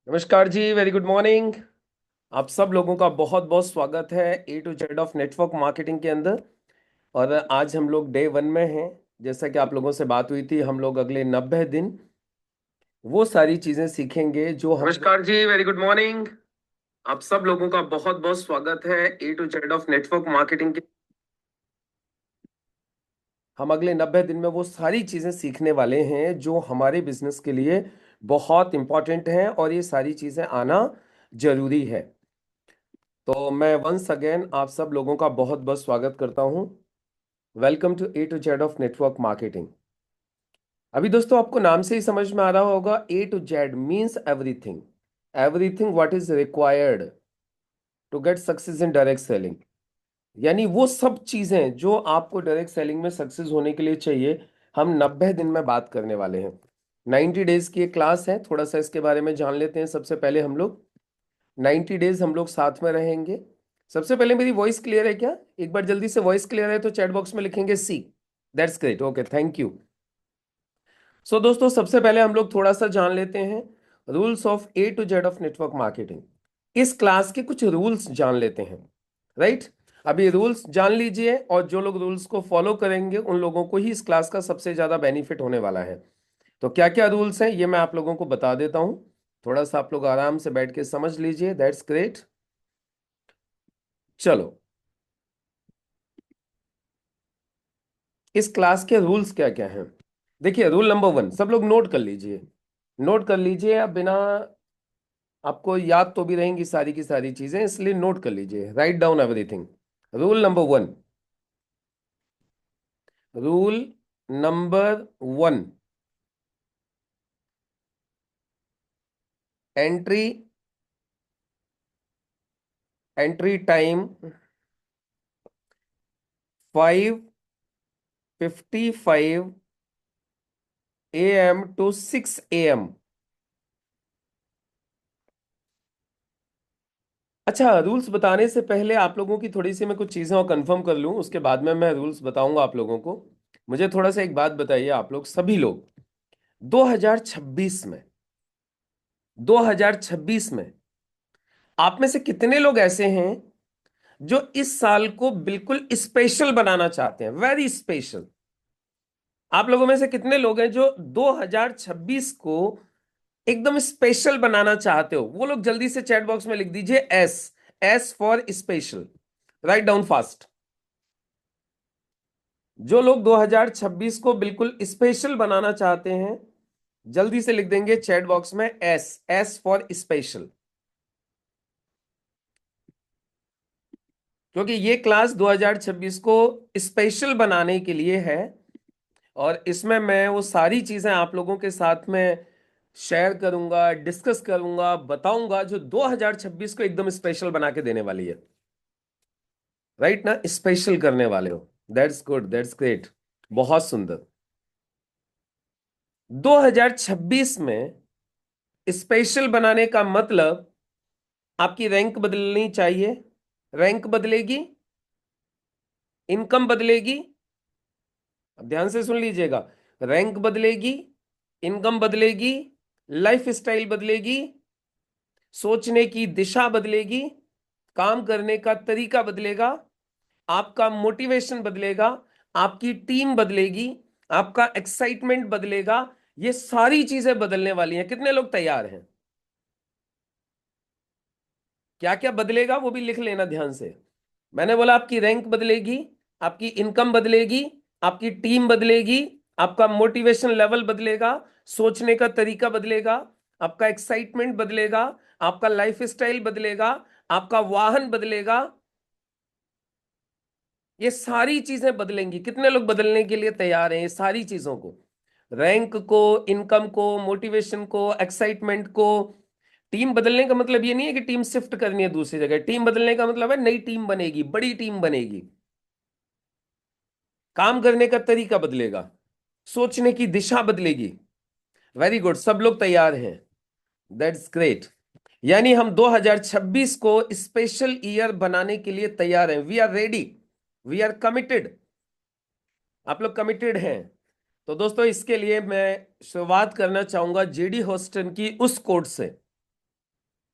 नमस्कार जी, very good morning. आप सब लोगों का बहुत बहुत स्वागत है A to Z of network marketing के अंदर। और आज हम लोग डे 1 में हैं। जैसा कि आप लोगों से बात हुई थी, हम लोग अगले 90 दिन वो सारी चीजें सीखेंगे जो हम। नमस्कार जी, वेरी गुड मॉर्निंग। आप सब लोगों का बहुत बहुत स्वागत है A to Z of network marketing के। हम अगले 90 दिन में वो सारी चीजें सीखने वाले हैं जो हमारे बिजनेस के लिए बहुत इंपॉर्टेंट हैं, और ये सारी चीजें आना जरूरी है। तो मैं वंस अगेन आप सब लोगों का बहुत बहुत स्वागत करता हूं। Welcome to A to Z of network marketing. अभी दोस्तों आपको नाम से ही समझ में आ रहा होगा, A to Z means everything. Everything what is required to get success in direct selling. यानी वो सब चीजें जो आपको डायरेक्ट सेलिंग में सक्सेस होने के लिए चाहिए, हम 90 दिन में बात करने वाले हैं। 90 डेज की एक क्लास है, थोड़ा सा इसके बारे में जान लेते हैं। सबसे पहले हम लोग 90 डेज हम लोग साथ में रहेंगे। सबसे पहले मेरी वॉइस क्लियर है क्या? एक बार जल्दी से वॉइस क्लियर है तो चैट बॉक्स में लिखेंगे C. That's great, okay, thank you. So दोस्तों, सबसे पहले हम लोग थोड़ा सा जान लेते हैं rules of A to Z of network marketing. इस क्लास के कुछ रूल्स जान लेते हैं, राइट? अभी रूल्स जान लीजिए, और जो लोग रूल्स को फॉलो करेंगे उन लोगों को ही इस क्लास का सबसे ज्यादा बेनिफिट होने वाला है। तो क्या क्या रूल्स हैं ये मैं आप लोगों को बता देता हूं। थोड़ा सा आप लोग आराम से बैठ के समझ लीजिए। That's great. चलो, इस क्लास के रूल्स क्या क्या हैं। देखिए, रूल नंबर 1 सब लोग नोट कर लीजिए। नोट कर लीजिए, अब बिना आपको याद तो भी रहेंगी सारी की सारी चीजें, इसलिए नोट कर लीजिए, write down everything. Rule number 1। Rule number 1, entry entry time 5:55 AM to 6 AM। अच्छा, रूल्स बताने से पहले आप लोगों की थोड़ी सी मैं कुछ चीजें और कंफर्म कर लूं, उसके बाद में मैं रूल्स बताऊंगा आप लोगों को। मुझे थोड़ा सा एक बात बताइए, आप लोग सभी लोग 2026 में 2026 में आप में से कितने लोग ऐसे हैं जो इस साल को बिल्कुल स्पेशल बनाना चाहते हैं, वेरी स्पेशल? आप लोगों में से कितने लोग हैं जो 2026 को एकदम स्पेशल बनाना चाहते हो? वो लोग जल्दी से चैट बॉक्स में लिख दीजिए S. S for special. Write down fast. जो लोग 2026 को बिल्कुल स्पेशल बनाना चाहते हैं, जल्दी से लिख देंगे चैट बॉक्स में एस। S for special. क्योंकि ये क्लास 2026 को स्पेशल बनाने के लिए है, और इसमें मैं वो सारी चीजें आप लोगों के साथ में शेयर करूंगा, डिस्कस करूंगा, बताऊंगा, जो 2026 को एकदम स्पेशल बना के देने वाली है। राइट ना? स्पेशल करने वाले हो। दैट्स गुड, दैट्स ग्रेट, बहुत सुंदर। 2026 में स्पेशल बनाने का मतलब आपकी रैंक बदलनी चाहिए। रैंक बदलेगी, इनकम बदलेगी। अब ध्यान से सुन लीजिएगा। रैंक बदलेगी, इनकम बदलेगी, लाइफ स्टाइल बदलेगी, सोचने की दिशा बदलेगी, काम करने का तरीका बदलेगा, आपका मोटिवेशन बदलेगा, आपकी टीम बदलेगी, आपका एक्साइटमेंट बदलेगा। ये सारी चीजें बदलने वाली हैं। कितने लोग तैयार हैं? क्या क्या बदलेगा वो भी लिख लेना ध्यान से। मैंने बोला आपकी रैंक बदलेगी, आपकी इनकम बदलेगी, आपकी टीम बदलेगी, आपका मोटिवेशन लेवल बदलेगा, सोचने का तरीका बदलेगा, आपका एक्साइटमेंट बदलेगा, आपका लाइफ स्टाइल बदलेगा, आपका वाहन बदलेगा। ये सारी चीजें बदलेंगी। कितने लोग बदलने के लिए तैयार हैं ये सारी चीजों को? रैंक को, इनकम को, मोटिवेशन को, एक्साइटमेंट को। टीम बदलने का मतलब ये नहीं है कि टीम शिफ्ट करनी है दूसरी जगह। टीम बदलने का मतलब है नई टीम बनेगी, बड़ी टीम बनेगी। काम करने का तरीका बदलेगा, सोचने की दिशा बदलेगी। वेरी गुड, सब लोग तैयार हैं। That's great. यानी हम 2026 को स्पेशल ईयर बनाने के लिए तैयार हैं। We are ready, we are committed. आप लोग कमिटेड हैं? तो दोस्तों, इसके लिए मैं शुरुआत करना चाहूंगा जेडी हॉस्टन की उस कोट से।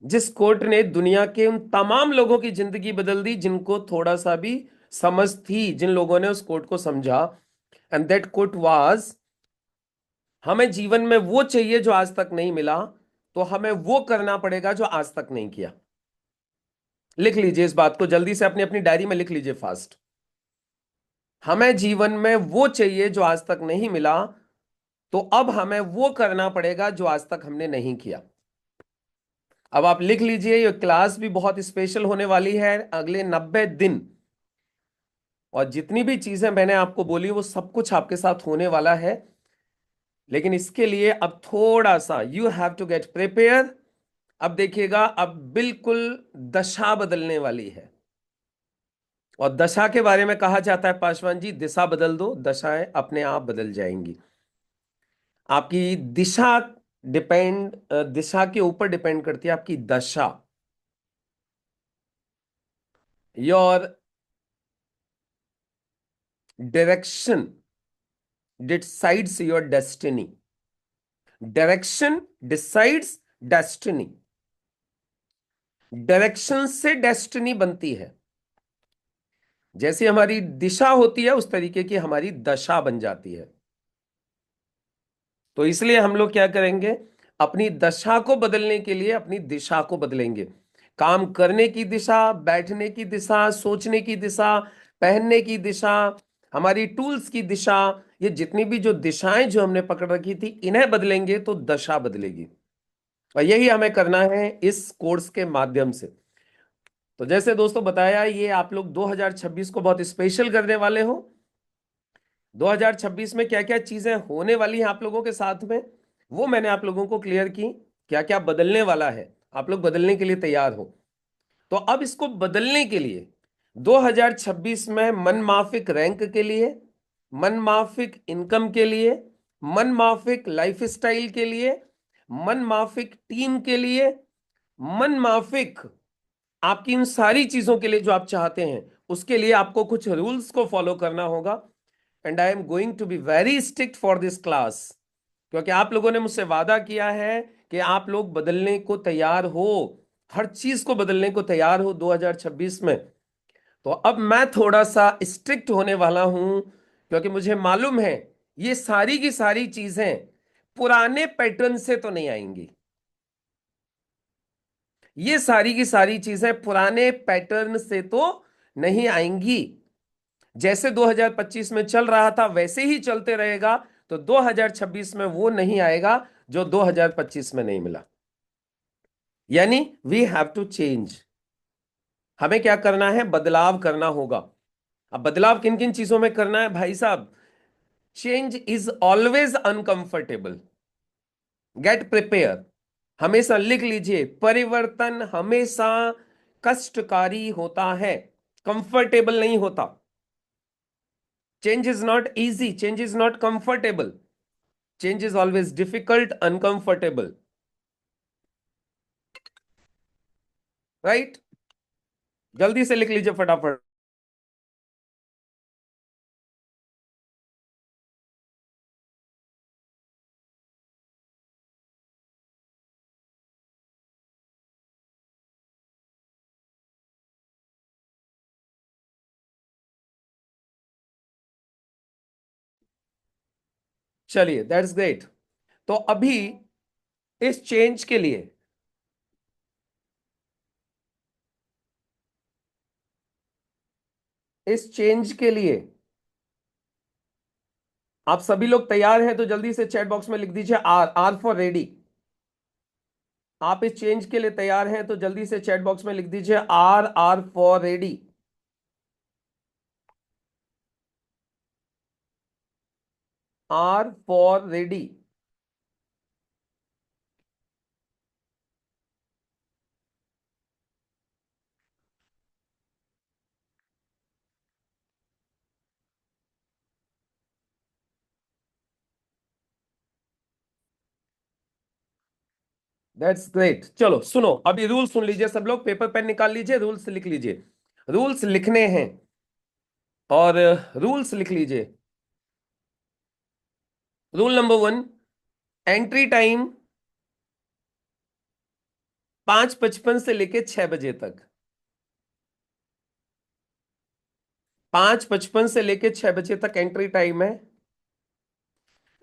जिस कोट ने दुनिया के उन तमाम लोगों की जिंदगी बदल दी जिनको थोड़ा सा भी समझ थी, जिन लोगों ने उस कोट को समझा। एंड दैट कोट वाज, हमें जीवन में वो चाहिए जो आज तक नहीं मिला, तो हमें वो करना पड़ेगा जो आज तक नहीं किया। लिख लीजिए इस बात को, जल्दी से अपनी अपनी डायरी में लिख लीजिए फास्ट। हमें जीवन में वो चाहिए जो आज तक नहीं मिला, तो अब हमें वो करना पड़ेगा जो आज तक हमने नहीं किया। अब आप लिख लीजिए, ये क्लास भी बहुत स्पेशल होने वाली है अगले 90 दिन। और जितनी भी चीजें मैंने आपको बोली वो सब कुछ आपके साथ होने वाला है। लेकिन इसके लिए अब थोड़ा सा you have to get prepare. अब देखिएगा, अब बिल्कुल दशा बदलने वाली है। और दशा के बारे में कहा जाता है पासवान जी, दिशा बदल दो, दशाएं अपने आप बदल जाएंगी। आपकी दिशा दिशा के ऊपर डिपेंड करती है आपकी दशा। Your direction decides your destiny. Direction decides destiny. Direction से डेस्टिनी बनती है। जैसी हमारी दिशा होती है उस तरीके की हमारी दशा बन जाती है। तो इसलिए हम लोग क्या करेंगे, अपनी दशा को बदलने के लिए अपनी दिशा को बदलेंगे। काम करने की दिशा, बैठने की दिशा, सोचने की दिशा, पहनने की दिशा, हमारी टूल्स की दिशा, ये जितनी भी जो दिशाएं जो हमने पकड़ रखी थी इन्हें बदलेंगे तो दशा बदलेगी। और यही हमें करना है इस कोर्स के माध्यम से। तो जैसे दोस्तों बताया, ये आप लोग 2026 को बहुत स्पेशल करने वाले हो। 2026 में क्या क्या चीजें होने वाली हैं आप लोगों के साथ में, वो मैंने आप लोगों को क्लियर की। क्या क्या बदलने वाला है, आप लोग बदलने के लिए तैयार हो। तो अब इसको बदलने के लिए 2026 में मनमाफिक रैंक के लिए, मनमाफिक इनकम के लिए, मनमाफिक लाइफस्टाइल के लिए, मनमाफिक टीम के लिए, मनमाफिक आपकी इन सारी चीजों के लिए जो आप चाहते हैं, उसके लिए आपको कुछ रूल्स को फॉलो करना होगा। And I am going to be very strict for this class, क्योंकि आप लोगों ने मुझसे वादा किया है कि आप लोग बदलने को तैयार हो, हर चीज को बदलने को तैयार हो 2026 में। तो अब मैं थोड़ा सा स्ट्रिक्ट होने वाला हूं, क्योंकि मुझे मालूम है ये सारी की सारी चीजें पुराने पैटर्न से तो नहीं आएंगी। ये सारी की सारी चीजें पुराने पैटर्न से तो नहीं आएंगी। जैसे 2025 में चल रहा था वैसे ही चलते रहेगा, तो 2026 में वो नहीं आएगा जो 2025 में नहीं मिला। यानी वी हैव टू चेंज। हमें क्या करना है, बदलाव करना होगा। अब बदलाव किन किन चीजों में करना है भाई साहब? Change is always uncomfortable, get prepare. हमेशा लिख लीजिए, परिवर्तन हमेशा कष्टकारी होता है, कंफर्टेबल नहीं होता। Change is not easy, change is not comfortable, change is always difficult, uncomfortable. Right? जल्दी से लिख लीजिए फटाफट। चलिए, दैट्स ग्रेट। तो अभी इस चेंज के लिए, इस चेंज के लिए आप सभी लोग तैयार हैं तो जल्दी से चैट बॉक्स में लिख दीजिए आर, आर फॉर रेडी। आप इस चेंज के लिए तैयार हैं तो जल्दी से चैट बॉक्स में लिख दीजिए R, R for ready. R for ready. That's great. चलो सुनो, अभी रूल सुन लीजिए सब लोग, पेपर पेन निकाल लीजिए, रूल्स लिख लीजिए। रूल्स लिखने हैं, और रूल्स लिख लीजिए। रूल नंबर 1, एंट्री टाइम 5:55 से लेके 6 बजे तक। 5:55 से लेके 6 बजे तक एंट्री टाइम है।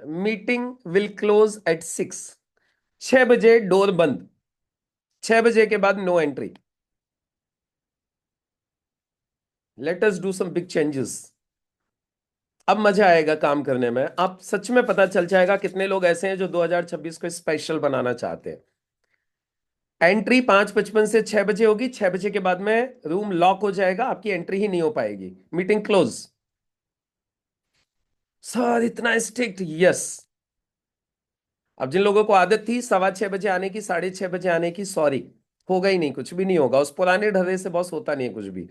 Meeting will close at 6। 6 बजे डोर बंद। 6 बजे के बाद no entry. Let us do some big changes. अब मजा आएगा काम करने में। आप सच में पता चल जाएगा कितने लोग ऐसे हैं जो 2026 को स्पेशल बनाना चाहते हैं। एंट्री 5:55 से 6 बजे होगी। 6 बजे के बाद में रूम लॉक हो जाएगा, आपकी एंट्री ही नहीं हो पाएगी। Meeting close. सर इतना स्ट्रिक्ट? यस। अब जिन लोगों को आदत थी 6:15 बजे आने की, 6:30 बजे आने की, सॉरी, होगा ही नहीं, कुछ भी नहीं होगा। उस पुराने ढर्रे से बॉस होता नहीं है कुछ भी।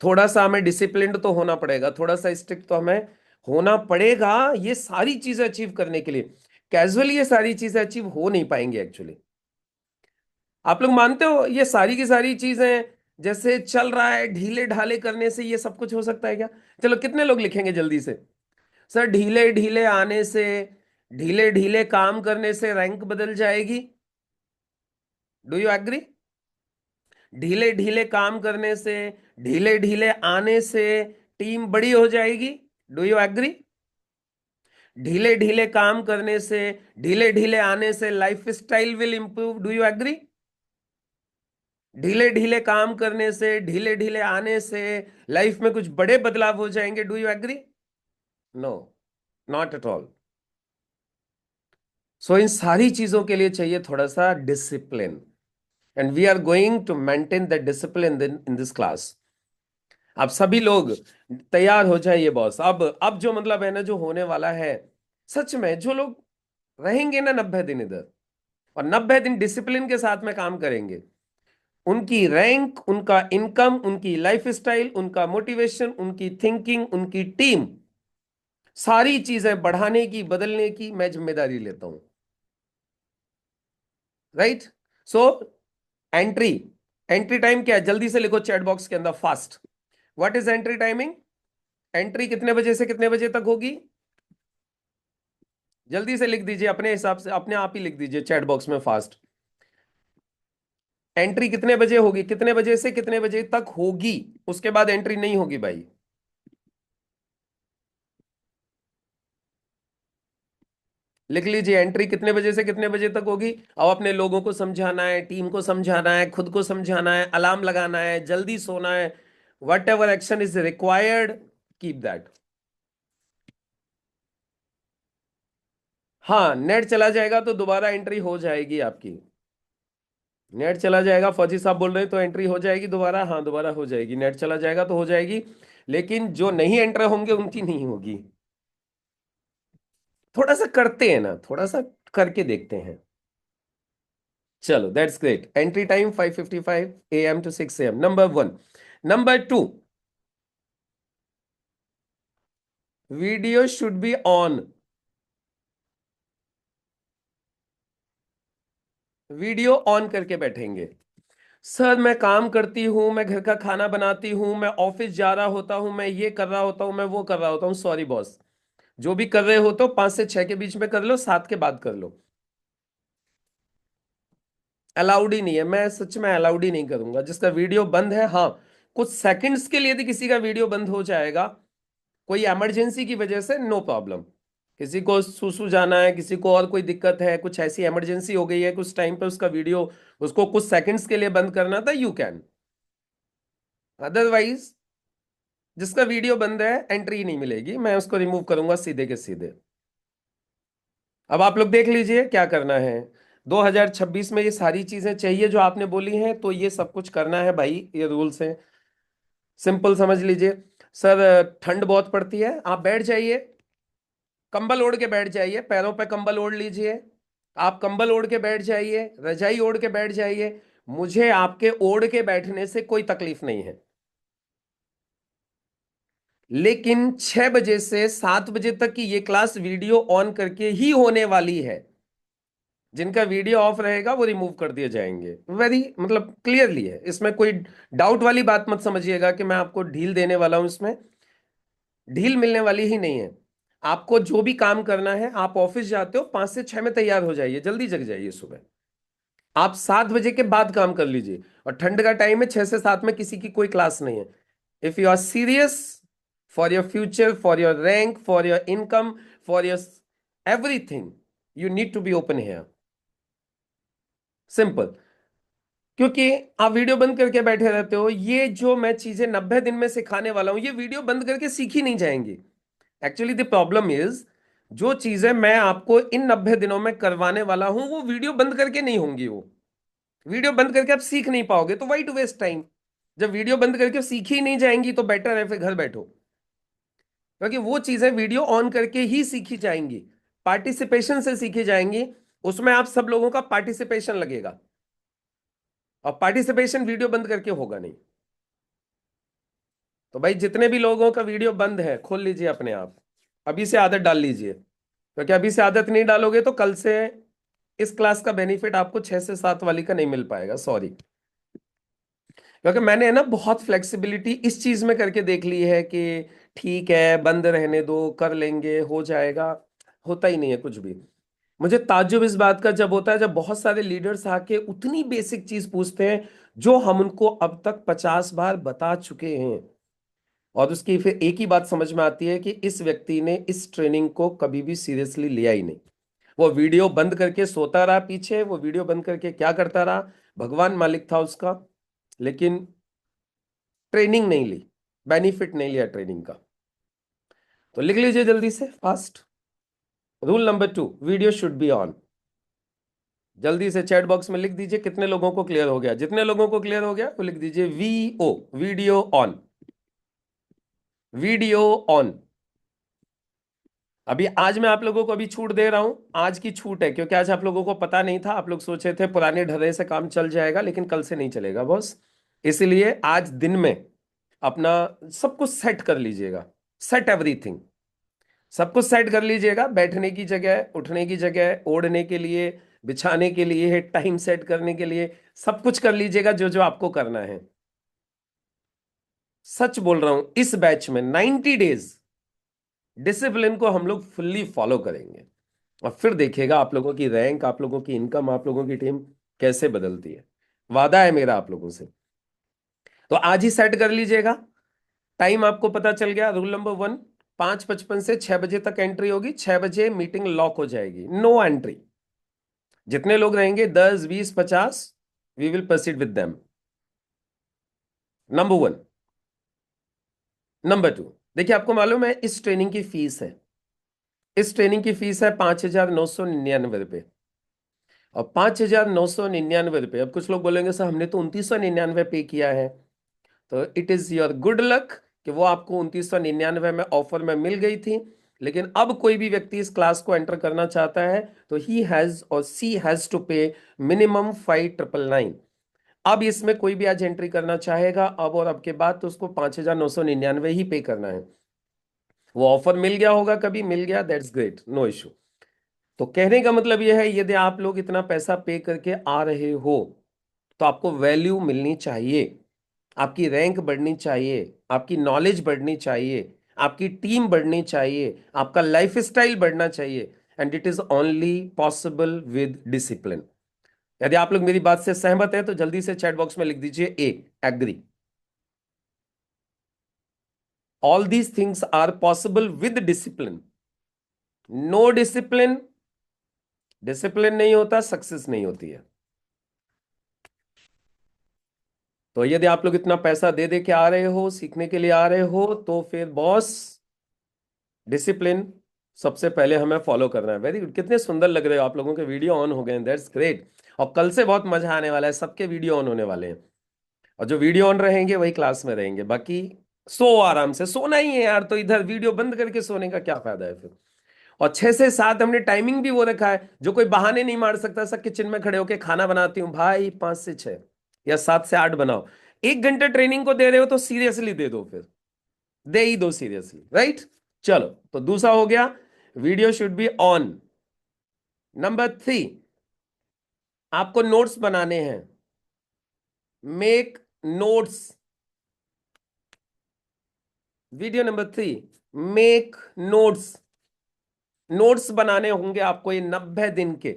थोड़ा सा हमें डिसिप्लिन्ड तो होना पड़ेगा, थोड़ा सा स्ट्रिक्ट तो हमें होना पड़ेगा ये सारी चीजें अचीव करने के लिए। कैजुअली ये सारी चीजें अचीव हो नहीं पाएंगी एक्चुअली। आप लोग मानते हो ये सारी की सारी चीजें जैसे चल रहा है ढीले ढाले करने से ये सब कुछ हो सकता है क्या? चलो कितने लोग लिखेंगे जल्दी से? सर ढीले ढीले आने से, ढीले ढीले काम करने से रैंक बदल जाएगी। Do you agree? ढीले ढीले काम करने से, ढीले ढीले आने से टीम बड़ी हो जाएगी। Do you agree? ढीले ढीले काम करने से, ढीले ढीले आने से life style will improve. Do you agree? ढीले ढीले काम करने से, ढीले ढीले आने से लाइफ में कुछ बड़े बदलाव हो जाएंगे। Do you agree? No, not at all. So इन सारी चीजों के लिए चाहिए थोड़ा सा discipline, and we are going to maintain the discipline in this class. आप सभी लोग तैयार हो जाइए बॉस। अब जो मतलब है ना, जो होने वाला है, सच में जो लोग रहेंगे ना 90 दिन इधर और 90 दिन डिसिप्लिन के साथ में काम करेंगे, उनकी रैंक, उनका इनकम, उनकी लाइफ स्टाइल, उनका मोटिवेशन, उनकी थिंकिंग, उनकी टीम, सारी चीजें बढ़ाने की, बदलने की मैं जिम्मेदारी लेता हूं। Right? So entry, entry time क्या है? जल्दी से लिखो चैट बॉक्स के अंदर fast. What is entry timing? Entry कितने बजे से कितने बजे तक होगी? जल्दी से लिख दीजिए, अपने हिसाब से अपने आप ही लिख दीजिए चैट बॉक्स में फास्ट। एंट्री कितने बजे होगी? कितने बजे से कितने बजे तक होगी? उसके बाद एंट्री नहीं होगी भाई। लिख लीजिए एंट्री कितने बजे से कितने बजे तक होगी। अब अपने लोगों को समझाना है, टीम को समझाना है, खुद को समझाना है, अलार्म लगाना है, जल्दी सोना है। What ever action is required, keep that. हाँ, नेट चला जाएगा तो दोबारा एंट्री हो जाएगी आपकी। नेट चला जाएगा, फौजी साहब बोल रहे हैं, तो एंट्री हो जाएगी दोबारा। हाँ, दोबारा हो जाएगी। नेट चला जाएगा तो हो जाएगी, लेकिन जो नहीं एंटर होंगे उनकी नहीं होगी। थोड़ा सा करते हैं ना, थोड़ा सा करके देखते हैं। चलो that's great. Entry time 5:55 AM to 6 AM, number 1। Number 2, video should be on. Video on करके बैठेंगे। सर मैं काम करती हूं, मैं घर का खाना बनाती हूं, मैं ऑफिस जा रहा होता हूं, मैं ये कर रहा होता हूं, मैं वो कर रहा होता हूं। सॉरी बॉस, जो भी कर रहे हो तो 5 से 6 के बीच में कर लो, 7 के बाद कर लो। अलाउड ही नहीं है, मैं सच में अलाउड ही नहीं करूंगा। जिसका वीडियो बंद है, हाँ, कुछ सेकंड्स के लिए यदि किसी का वीडियो बंद हो जाएगा कोई इमरजेंसी की वजह से, नो प्रॉब्लम। किसी को सुसु जाना है, किसी को और कोई दिक्कत है, कुछ ऐसी इमरजेंसी हो गई है कुछ टाइम पे, उसका वीडियो उसको कुछ सेकंड्स के लिए बंद करना था, यू कैन। अदरवाइज जिसका वीडियो बंद है एंट्री ही नहीं मिलेगी, मैं उसको रिमूव करूंगा सीधे के सीधे। अब आप लोग देख लीजिए क्या करना है। 2026 में ये सारी चीजें चाहिए जो आपने बोली हैं, तो ये सब कुछ करना है भाई, ये रूल्स हैं। सिंपल समझ लीजिए। सर ठंड बहुत पड़ती है, आप बैठ जाइए, कंबल ओढ़ के बैठ जाइए, पैरों पे कंबल ओढ़ लीजिए। आप कंबल ओढ़ के बैठ जाइए, रजाई ओढ़ के बैठ जाइए। मुझे आपके ओढ़ के बैठने से कोई तकलीफ नहीं है। लेकिन 6 बजे से 7 बजे तक की ये क्लास वीडियो ऑन करके ही होने वाली है। जिनका वीडियो ऑफ रहेगा वो रिमूव कर दिए जाएंगे। वेरी मतलब क्लियरली है, इसमें कोई डाउट वाली बात मत समझिएगा कि मैं आपको ढील देने वाला हूं। इसमें ढील मिलने वाली ही नहीं है। आपको जो भी काम करना है, आप ऑफिस जाते हो 5 से 6 में तैयार हो जाइए, जल्दी जग जाइए सुबह। आप 7 बजे के बाद काम कर लीजिए, और ठंड का टाइम है, 6 से 7 में किसी की कोई क्लास नहीं है। If you are serious for your future, for your rank, for your income, for your everything, you need to be open here. Simple. क्योंकि आप वीडियो बंद करके बैठे रहते हो, ये जो मैं चीजें 90 दिन में सिखाने वाला हूं, ये वीडियो बंद करके सीखी नहीं जाएंगी। एक्चुअली द प्रॉब्लम इज, जो चीजें मैं आपको इन 90 दिनों में करवाने वाला हूं, वो वीडियो बंद करके नहीं होंगी। वो वीडियो बंद करके आप सीख नहीं पाओगे, तो वाई टू वेस्ट टाइम। जब वीडियो बंद करके सीखी ही नहीं जाएंगी, तो बेटर है फिर घर बैठो। क्योंकि वो चीजें वीडियो ऑन करके ही सीखी जाएंगी, पार्टिसिपेशन से सीखी जाएंगी। उसमें आप सब लोगों का पार्टिसिपेशन लगेगा, और पार्टिसिपेशन वीडियो बंद करके होगा नहीं। तो भाई, जितने भी लोगों का वीडियो बंद है, खोल लीजिए अपने आप, अभी से आदत डाल लीजिए। क्योंकि अभी से आदत नहीं डालोगे तो कल से इस क्लास का बेनिफिट आपको 6 से 7 वाली का नहीं मिल पाएगा, सॉरी। क्योंकि मैंने है ना बहुत फ्लेक्सिबिलिटी इस चीज में करके देख ली है कि ठीक है, बंद रहने दो, कर लेंगे, हो जाएगा। होता ही नहीं है कुछ भी। मुझे ताज्जुब इस बात का जब होता है, जब बहुत सारे लीडर्स आके उतनी बेसिक चीज पूछते हैं जो हम उनको अब तक 50 बार बता चुके हैं, और उसकी फिर एक ही बात समझ में आती है कि इस व्यक्ति ने इस ट्रेनिंग को कभी भी सीरियसली लिया ही नहीं। वो वीडियो बंद करके सोता रहा पीछे, वो वीडियो बंद करके क्या करता रहा, भगवान मालिक था उसका, लेकिन ट्रेनिंग नहीं ली, बेनिफिट नहीं लिया ट्रेनिंग का। तो लिख लीजिए जल्दी से, fast. Rule number 2, video should be on. जल्दी से चैट बॉक्स में लिख दीजिए कितने लोगों को क्लियर हो गया। जितने लोगों को क्लियर हो गया वो लिख दीजिए VO, video on, video on. अभी आज मैं आप लोगों को अभी छूट दे रहा हूं, आज की छूट है, क्योंकि आज आप लोगों को पता नहीं था, आप लोग सोचे थे पुराने ढर्रे से काम चल जाएगा, लेकिन कल से नहीं चलेगा बॉस। इसलिए आज दिन में अपना सब कुछ सेट कर लीजिएगा, सेट एवरीथिंग। सब कुछ सेट कर लीजिएगा, बैठने की जगह, उठने की जगह, ओढ़ने के लिए, बिछाने के लिए, टाइम सेट करने के लिए, सब कुछ कर लीजिएगा जो जो आपको करना है। सच बोल रहा हूं, इस बैच में 90 डेज डिसिप्लिन को हम लोग फुल्ली फॉलो करेंगे, और फिर देखिएगा आप लोगों की रैंक, आप लोगों की इनकम, आप लोगों की टीम कैसे बदलती है। वादा है मेरा आप लोगों से। तो आज ही सेट कर लीजिएगा। टाइम आपको पता चल गया। रूल नंबर 1, 5:55 से 6 बजे तक एंट्री होगी, 6 बजे मीटिंग लॉक हो जाएगी, नो एंट्री। जितने लोग रहेंगे, 10, 20, 50, we will proceed with them. Number 1। Number 2, देखिए आपको मालूम है इस ट्रेनिंग की फीस है, इस ट्रेनिंग की फीस है 5,999 रुपये। और 5,999 रुपये, अब कुछ लोग बोलेंगे सर हमने तो 2,999 पे किया है। तो it is your good luck कि वो आपको 2,999 में ऑफर में मिल गई थी। लेकिन अब कोई भी व्यक्ति इस क्लास को एंटर करना चाहता है, तो ही हैज और सी हैज टू पे मिनिमम 5,999। अब इसमें कोई भी आज एंट्री करना चाहेगा अब और अब के बाद, तो उसको 5,999 ही पे करना है। वो ऑफर मिल गया होगा, कभी मिल गया, दैट्स ग्रेट, नो इशू। तो कहने का मतलब यह है, यदि आप लोग इतना पैसा पे करके आ रहे हो, तो आपको वैल्यू मिलनी चाहिए, आपकी रैंक बढ़नी चाहिए, आपकी नॉलेज बढ़नी चाहिए, आपकी टीम बढ़नी चाहिए, आपका लाइफ स्टाइल बढ़ना चाहिए। And it is only possible with discipline. यदि आप लोग मेरी बात से सहमत हैं तो जल्दी से चैट बॉक्स में लिख दीजिए a, agree. All these things are possible with discipline. No discipline, discipline नहीं होता, सक्सेस नहीं होती है। तो यदि आप लोग इतना पैसा दे दे के आ रहे हो, सीखने के लिए आ रहे हो, तो फिर बॉस, डिसिप्लिन सबसे पहले हमें फॉलो करना है। वेरी गुड, कितने सुंदर लग रहे हो आप, लोगों के वीडियो ऑन हो गए हैं, दैट्स ग्रेट। और कल से बहुत मजा आने वाला है, सबके वीडियो ऑन होने वाले हैं। और जो वीडियो ऑन रहेंगे वही क्लास में रहेंगे, बाकी सो आराम से, सोना ही है यार, तो इधर वीडियो बंद करके सोने का क्या फायदा है फिर। और 6 से 7 हमने टाइमिंग भी वो रखा है, जो कोई बहाने नहीं मार सकता, सब किचन में खड़े होके खाना बनाती हूँ भाई, 5 से 6 या 7 से 8 बनाओ। 1 घंटे ट्रेनिंग को दे रहे हो तो सीरियसली दे दो, फिर दे ही दो सीरियसली, राइट। चलो, तो दूसरा हो गया, video should be on. Number 3, आपको नोट्स बनाने हैं, make notes. Video number 3, make notes. Notes बनाने होंगे आपको ये 90 दिन के।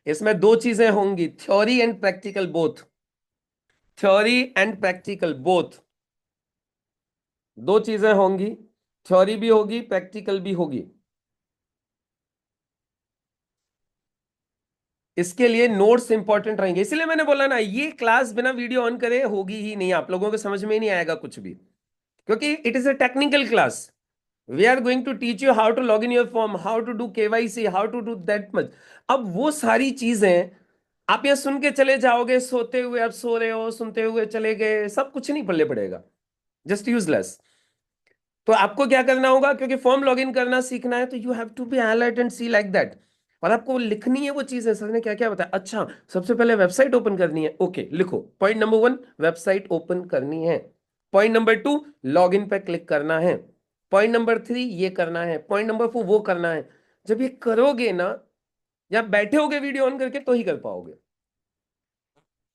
इसमें दो चीजें होंगी, theory and practical both. Theory and practical both, दो चीजें होंगी, थ्योरी भी होगी प्रैक्टिकल भी होगी। इसके लिए नोट्स इंपॉर्टेंट रहेंगे, इसलिए मैंने बोला ना, ये क्लास बिना वीडियो ऑन करे होगी ही नहीं, आप लोगों को समझ में ही नहीं आएगा कुछ भी, क्योंकि it is a technical class. We are going to teach you how to log in your form, how to do KYC, how to do that much. अब वो सारी चीजें आप ये सुन के चले जाओगे, सोते हुए आप सो रहे हो, सुनते हुए चले गए, सब कुछ नहीं पल्ले पड़ेगा, जस्ट यूजलेस। तो आपको क्या करना होगा, क्योंकि फॉर्म लॉगिन करना सीखना है, तो you have to be alert and see like that. और आपको लिखनी है वो चीजें, सर ने क्या क्या बताया। अच्छा, सबसे पहले वेबसाइट ओपन करनी है, ओके लिखो, पॉइंट नंबर 1 वेबसाइट ओपन करनी है। पॉइंट नंबर 2 लॉगिन पे क्लिक करना है। पॉइंट नंबर 3 ये करना है। पॉइंट नंबर 4 वो करना है। जब ये करोगे ना, या बैठे होगे वीडियो ऑन करके, तो ही कर पाओगे,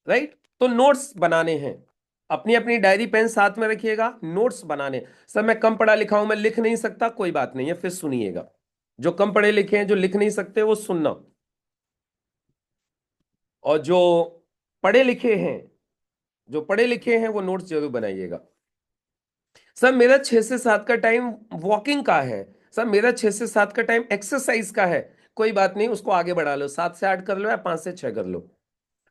राइट। तो नोट्स बनाने हैं, अपनी अपनी डायरी पेन साथ में रखिएगा, नोट्स बनाने। सर मैं कम पढ़ा लिखा हूं, मैं लिख नहीं सकता, कोई बात नहीं है, फिर सुनिएगा। जो कम पढ़े लिखे हैं, जो लिख नहीं सकते, वो सुनना। और जो पढ़े लिखे हैं, जो पढ़े लिखे हैं, वो नोट्स जरूर बनाइएगा। सर मेरा 6 से 7 का टाइम वॉकिंग का है। सर मेरा 6 से 7 का टाइम एक्सरसाइज का है। कोई बात नहीं, उसको आगे बढ़ा लो, 7 से 8 कर लो या 5 से 6 कर लो।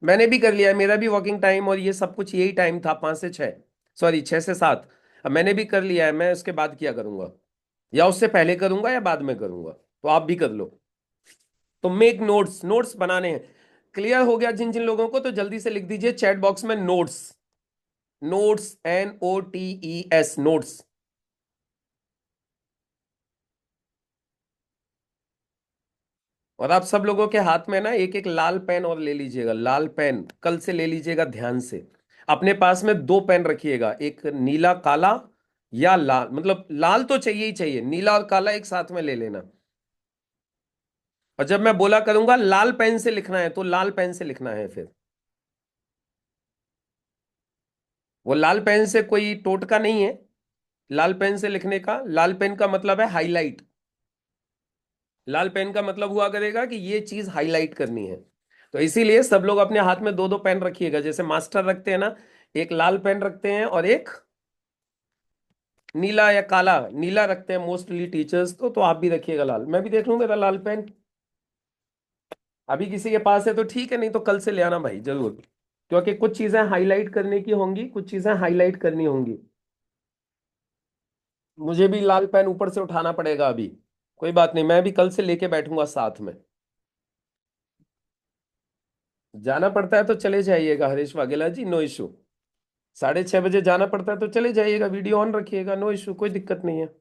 मैंने भी कर लिया है, मेरा भी वॉकिंग टाइम और ये सब कुछ यही टाइम था, 5 से 6, सॉरी 6 से 7। अब मैंने भी कर लिया है, मैं उसके बाद क्या करूंगा, या उससे पहले करूंगा या बाद में करूंगा, तो आप भी कर लो। तो मेक नोट्स, नोट्स बनाने हैं। क्लियर हो गया जिन जिन लोगों को, तो जल्दी से लिख दीजिए चैट बॉक्स में नोट्स। Notes, NOTES, notes. और आप सब लोगों के हाथ में ना एक एक लाल पेन और ले लीजिएगा, लाल पेन कल से ले लीजिएगा ध्यान से। अपने पास में दो पेन रखिएगा, एक नीला काला, या लाल, मतलब लाल तो चाहिए ही चाहिए, नीला और काला एक साथ में ले लेना। और जब मैं बोला करूंगा लाल पेन से लिखना है, तो लाल पेन से लिखना है फिर। वो लाल पेन से कोई टोटका नहीं है, लाल पेन से लिखने का। लाल पेन का मतलब है हाईलाइट। लाल पेन का मतलब हुआ करेगा कि ये चीज हाईलाइट करनी है। तो इसीलिए सब लोग अपने हाथ में दो दो पेन रखिएगा, जैसे मास्टर रखते हैं ना, एक लाल पेन रखते हैं और एक नीला या काला, नीला रखते हैं मोस्टली टीचर्स, तो आप भी रखिएगा लाल। मैं भी देख लूं मेरा लाल पेन, अभी किसी के पास है तो ठीक है, नहीं तो कल से ले आना भाई जरूर, क्योंकि कुछ चीजें हाईलाइट करने की होंगी, कुछ चीजें हाईलाइट करनी होंगी। मुझे भी लाल पेन ऊपर से उठाना पड़ेगा अभी, कोई बात नहीं, मैं भी कल से लेके बैठूंगा साथ में। जाना पड़ता है तो चले जाइएगा हरीश वाघेला जी, नो इशू। 6:30 बजे जाना पड़ता है तो चले जाइएगा, वीडियो ऑन रखिएगा, नो इशू, कोई दिक्कत नहीं है।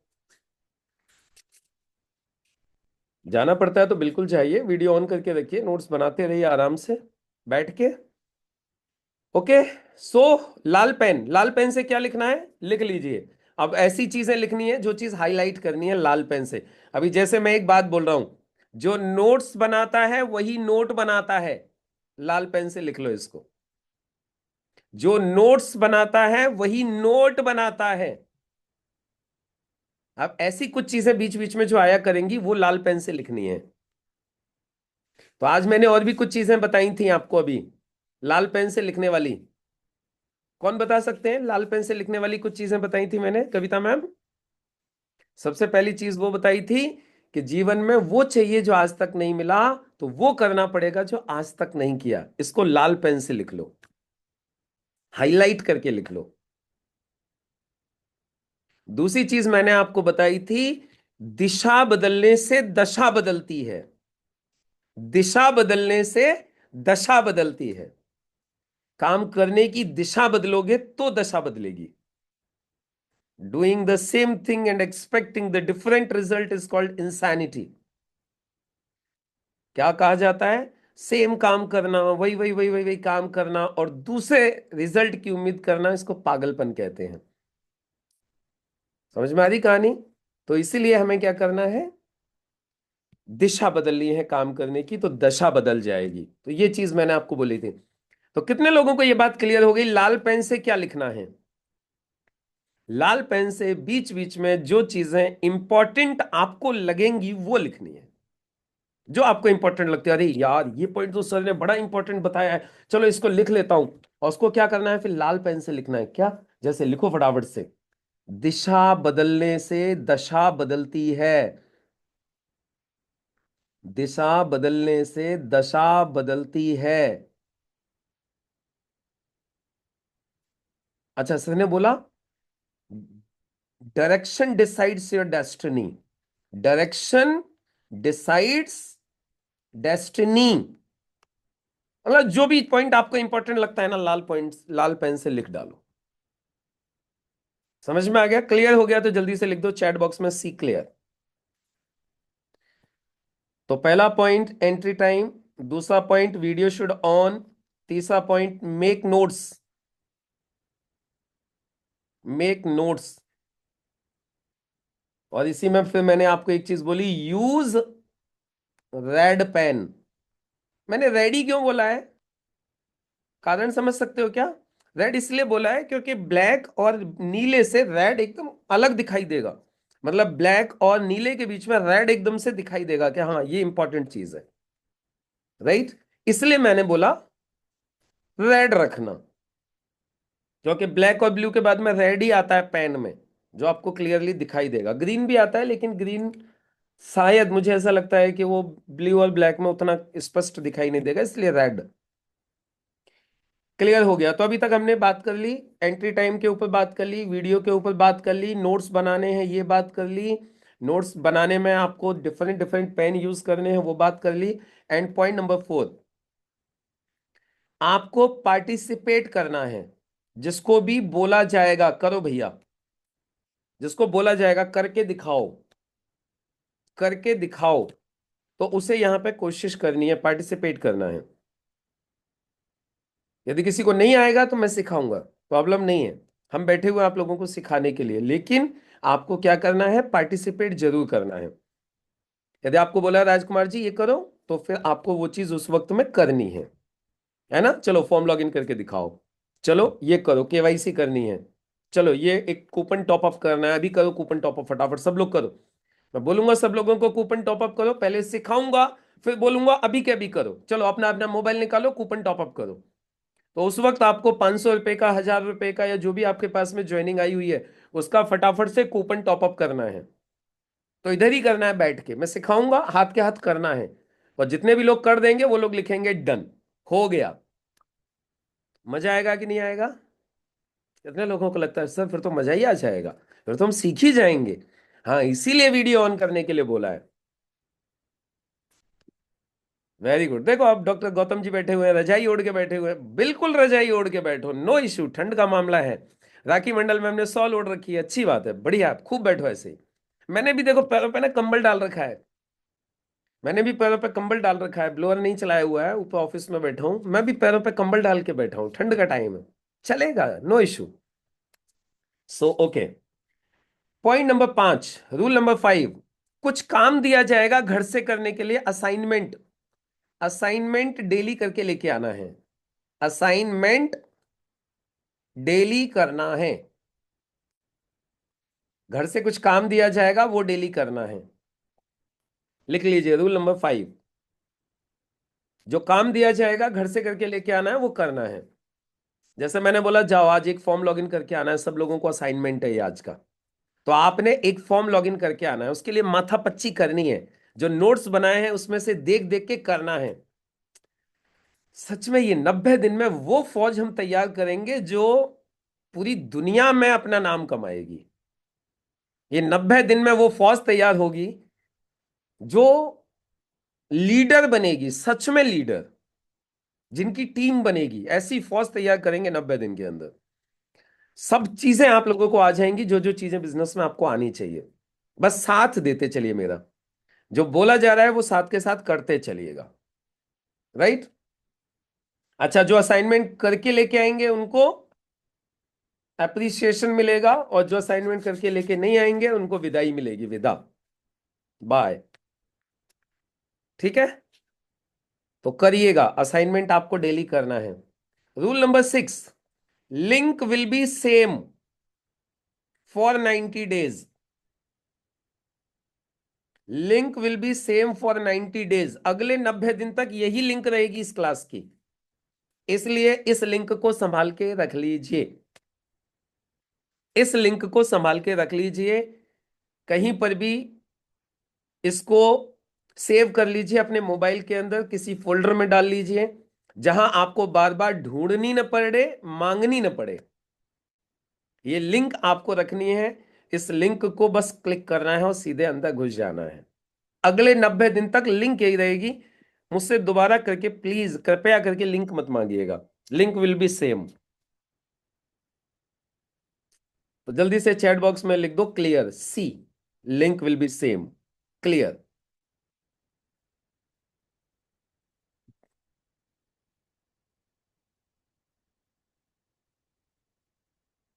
जाना पड़ता है तो बिल्कुल जाइए, वीडियो ऑन करके रखिए, नोट्स बनाते रहिए आराम से बैठ के। ओके। सो लाल पेन, लाल पेन से क्या लिखना है लिख लीजिए। अब ऐसी चीजें लिखनी है जो चीज हाईलाइट करनी है लाल पेन से। अभी जैसे मैं एक बात बोल रहा हूं, जो नोट्स बनाता है वही नोट बनाता है, लाल पेन से लिख लो इसको। जो नोट्स बनाता है वही नोट बनाता है। अब ऐसी कुछ चीजें बीच बीच में जो आया करेंगी, वो लाल पेन से लिखनी है। तो आज मैंने और भी कुछ चीजें बताई थी आपको अभी, लाल पेन से लिखने वाली। कौन बता सकते हैं लाल पेन से लिखने वाली कुछ चीजें बताई थी मैंने, कविता मैम? सबसे पहली चीज वो बताई थी कि जीवन में वो चाहिए जो आज तक नहीं मिला, तो वो करना पड़ेगा जो आज तक नहीं किया, इसको लाल पेन से लिख लो, हाईलाइट करके लिख लो। दूसरी चीज मैंने आपको बताई थी, दिशा बदलने से दशा बदलती है। दिशा बदलने से दशा बदलती है। काम करने की दिशा बदलोगे तो दशा बदलेगी। Doing the same thing and expecting the different result is called insanity. क्या कहा जाता है? सेम काम करना, वही वही वही वही वही काम करना और दूसरे रिजल्ट की उम्मीद करना, इसको पागलपन कहते हैं। समझ में आ रही कहानी? तो इसीलिए हमें क्या करना है, दिशा बदलनी है काम करने की, तो दशा बदल जाएगी। तो ये चीज मैंने आपको बोली थी। तो कितने लोगों को ये बात क्लियर हो गई, लाल पेन से क्या लिखना है? लाल पेन से बीच बीच में जो चीजें इंपॉर्टेंट आपको लगेंगी वो लिखनी है। जो आपको इंपॉर्टेंट लगते हैं, अरे यार ये पॉइंट तो सर ने बड़ा इंपॉर्टेंट बताया है, चलो इसको लिख लेता हूं। और उसको क्या करना है, फिर लाल पेन से लिखना है। क्या? जैसे लिखो फटाफट से। दिशा बदलने से दशा बदलती है। दिशा बदलने से दशा बदलती है। अच्छा, सर ने बोला direction decides your destiny. Direction decides destiny. मतलब जो भी पॉइंट आपको इंपॉर्टेंट लगता है ना, लाल पॉइंट लाल पेन से लिख डालो। समझ में आ गया? क्लियर हो गया तो जल्दी से लिख दो चैट बॉक्स में सी क्लियर। तो पहला पॉइंट एंट्री टाइम, दूसरा पॉइंट वीडियो शुड ऑन, तीसरा point make notes. Make notes. और इसी में फिर मैंने आपको एक चीज बोली, यूज रेड पेन। मैंने रेड ही क्यों बोला है, कारण समझ सकते हो क्या? रेड इसलिए बोला है क्योंकि ब्लैक और नीले से रेड एकदम अलग दिखाई देगा। मतलब ब्लैक और नीले के बीच में रेड एकदम से दिखाई देगा कि हाँ ये इंपॉर्टेंट चीज है। राइट? इसलिए मैंने बोला रेड रखना, क्योंकि ब्लैक और ब्लू के बाद में रेड ही आता है पेन में, जो आपको क्लियरली दिखाई देगा। ग्रीन भी आता है लेकिन ग्रीन शायद मुझे ऐसा लगता है कि वो ब्लू और ब्लैक में उतना स्पष्ट दिखाई नहीं देगा, इसलिए रेड। क्लियर हो गया? तो अभी तक हमने बात कर ली, एंट्री टाइम के ऊपर बात कर ली, वीडियो के ऊपर बात कर ली, नोट्स बनाने हैं ये बात कर ली, नोट्स बनाने में आपको डिफरेंट डिफरेंट पेन यूज करने हैं वो बात कर ली। एंड पॉइंट नंबर 4, आपको पार्टिसिपेट करना है। जिसको भी बोला जाएगा करो भैया, जिसको बोला जाएगा करके दिखाओ, करके दिखाओ, तो उसे यहां पे कोशिश करनी है, पार्टिसिपेट करना है। यदि किसी को नहीं आएगा तो मैं सिखाऊंगा, प्रॉब्लम नहीं है। हम बैठे हुए हैं आप लोगों को सिखाने के लिए, लेकिन आपको क्या करना है, पार्टिसिपेट जरूर करना है। यदि आपको बोला राजकुमार जी ये करो, तो फिर आपको वो चीज उस वक्त में करनी है ना? चलो फॉर्म लॉगिन करके दिखाओ, चलो ये करो, केवाईसी करनी है, चलो ये एक कूपन टॉप अप करना है, अभी करो कूपन टॉप अप फटाफट सब लोग करो। मैं बोलूंगा सब लोगों को कूपन टॉप अप करो, पहले सिखाऊंगा, फिर बोलूंगा अभी के अभी करो, चलो अपना अपना मोबाइल निकालो कूपन टॉप अप करो। तो उस वक्त आपको 500 रुपए का, 1000 रुपए का, या जो भी आपके पास में ज्वाइनिंग आई हुई है उसका फटाफट से कूपन टॉप अप करना है। तो इधर ही करना है, बैठ के मैं सिखाऊंगा, हाथ के हाथ करना है। और जितने भी लोग कर देंगे वो लोग लिखेंगे डन, हो गया। मजा आएगा कि नहीं आएगा? कितने लोगों को लगता है सर फिर तो मजा ही आ जाएगा, फिर तो हम सीख ही जाएंगे? हाँ, इसीलिए वीडियो ऑन करने के लिए बोला है। Very good. देखो अब डॉक्टर गौतम जी बैठे हुए हैं, रजाई ओढ़ के बैठे हुए हैं, बिल्कुल रजाई ओढ़ के बैठो, नो इश्यू, ठंड का मामला है। राखी मंडल में हमने सॉल ओढ़ रखी है, अच्छी बात है, बढ़िया, खूब बैठो ऐसे ही। मैंने भी देखो पैरों पे ना कंबल डाल रखा है, मैंने भी पैरों पे कंबल डाल रखा है, ब्लोअर नहीं चलाया हुआ है, ऊपर ऑफिस में बैठा हूं, मैं भी पैरों पे कंबल डाल के बैठा हूं, ठंड का टाइम है, चलेगा, no issue. So okay. Point number 5, rule number 5, कुछ काम दिया जाएगा घर से करने के लिए, असाइनमेंट। असाइनमेंट डेली करके लेके आना है। असाइनमेंट डेली करना है। घर से कुछ काम दिया जाएगा वो डेली करना है। लिख लीजिए रूल नंबर 5, जो काम दिया जाएगा घर से करके लेके आना है वो करना है। जैसे मैंने बोला जाओ आज एक फॉर्म लॉगिन करके आना है, सब लोगों को असाइनमेंट है ये आज का। तो आपने एक फॉर्म लॉगिन करके आना है, उसके लिए माथा पच्ची करनी है, जो नोट्स बनाए हैं उसमें से देख देख के करना है। सच में ये 90 दिन में वो फौज हम तैयार करेंगे जो पूरी दुनिया में अपना नाम कमाएगी। ये 90 दिन में वो फौज तैयार होगी जो लीडर बनेगी, सच में लीडर, जिनकी टीम बनेगी, ऐसी फौज तैयार करेंगे 90 दिन के अंदर। सब चीजें आप लोगों को आ जाएंगी, जो जो चीजें बिजनेस में आपको आनी चाहिए। बस साथ देते चलिए मेरा, जो बोला जा रहा है वो साथ के साथ करते चलिएगा। राइट? अच्छा, जो असाइनमेंट करके लेके आएंगे उनको अप्रिसिएशन मिलेगा, और जो असाइनमेंट करके लेके नहीं आएंगे उनको विदाई मिलेगी, विदा, बाय। ठीक है? तो करिएगा, असाइनमेंट आपको डेली करना है। Rule number 6, link will be same for 90 days. Link will be same for 90 days. अगले 90 दिन तक यही लिंक रहेगी इस क्लास की, इसलिए इस लिंक को संभाल के रख लीजिए। इस लिंक को संभाल के रख लीजिए, कहीं पर भी इसको सेव कर लीजिए अपने मोबाइल के अंदर, किसी फोल्डर में डाल लीजिए जहां आपको बार बार ढूंढनी न पड़े, मांगनी न पड़े। ये लिंक आपको रखनी है, इस लिंक को बस क्लिक करना है और सीधे अंदर घुस जाना है। अगले 90 दिन तक लिंक यही रहेगी। मुझसे दोबारा करके प्लीज कृपया करके लिंक मत मांगिएगा, लिंक विल बी सेम। तो जल्दी से चैट बॉक्स में लिख दो clear see, link will be same, clear.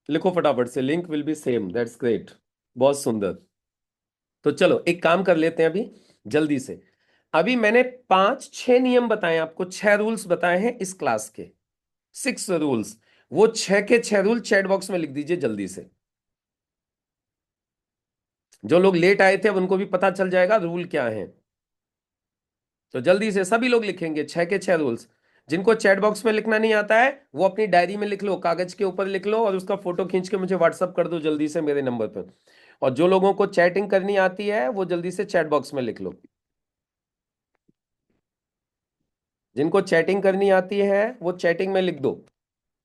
लिखो फटाफट से, link will be same, that's great, बहुत सुंदर। तो चलो एक काम कर लेते हैं अभी जल्दी से। अभी मैंने 5 6 नियम बताए आपको, 6 रूल्स बताए हैं इस क्लास के, 6 रूल्स। वो 6 के 6 रूल चैट बॉक्स में लिख दीजिए जल्दी से। जो लोग लेट आए थे अब उनको भी पता चल जाएगा रूल क्या है। तो जल्दी से सभी लोग लिखेंगे 6 के 6 रूल्स। जिनको चैट बॉक्स में लिखना नहीं आता है वो अपनी डायरी में लिख लो, कागज के ऊपर लिख लो और उसका फोटो खींच के मुझे व्हाट्सअप कर दो जल्दी से मेरे नंबर पर। और जो लोगों को चैटिंग करनी आती है वो जल्दी से चैट बॉक्स में लिख लो। जिनको चैटिंग करनी आती है वो चैटिंग में लिख दो,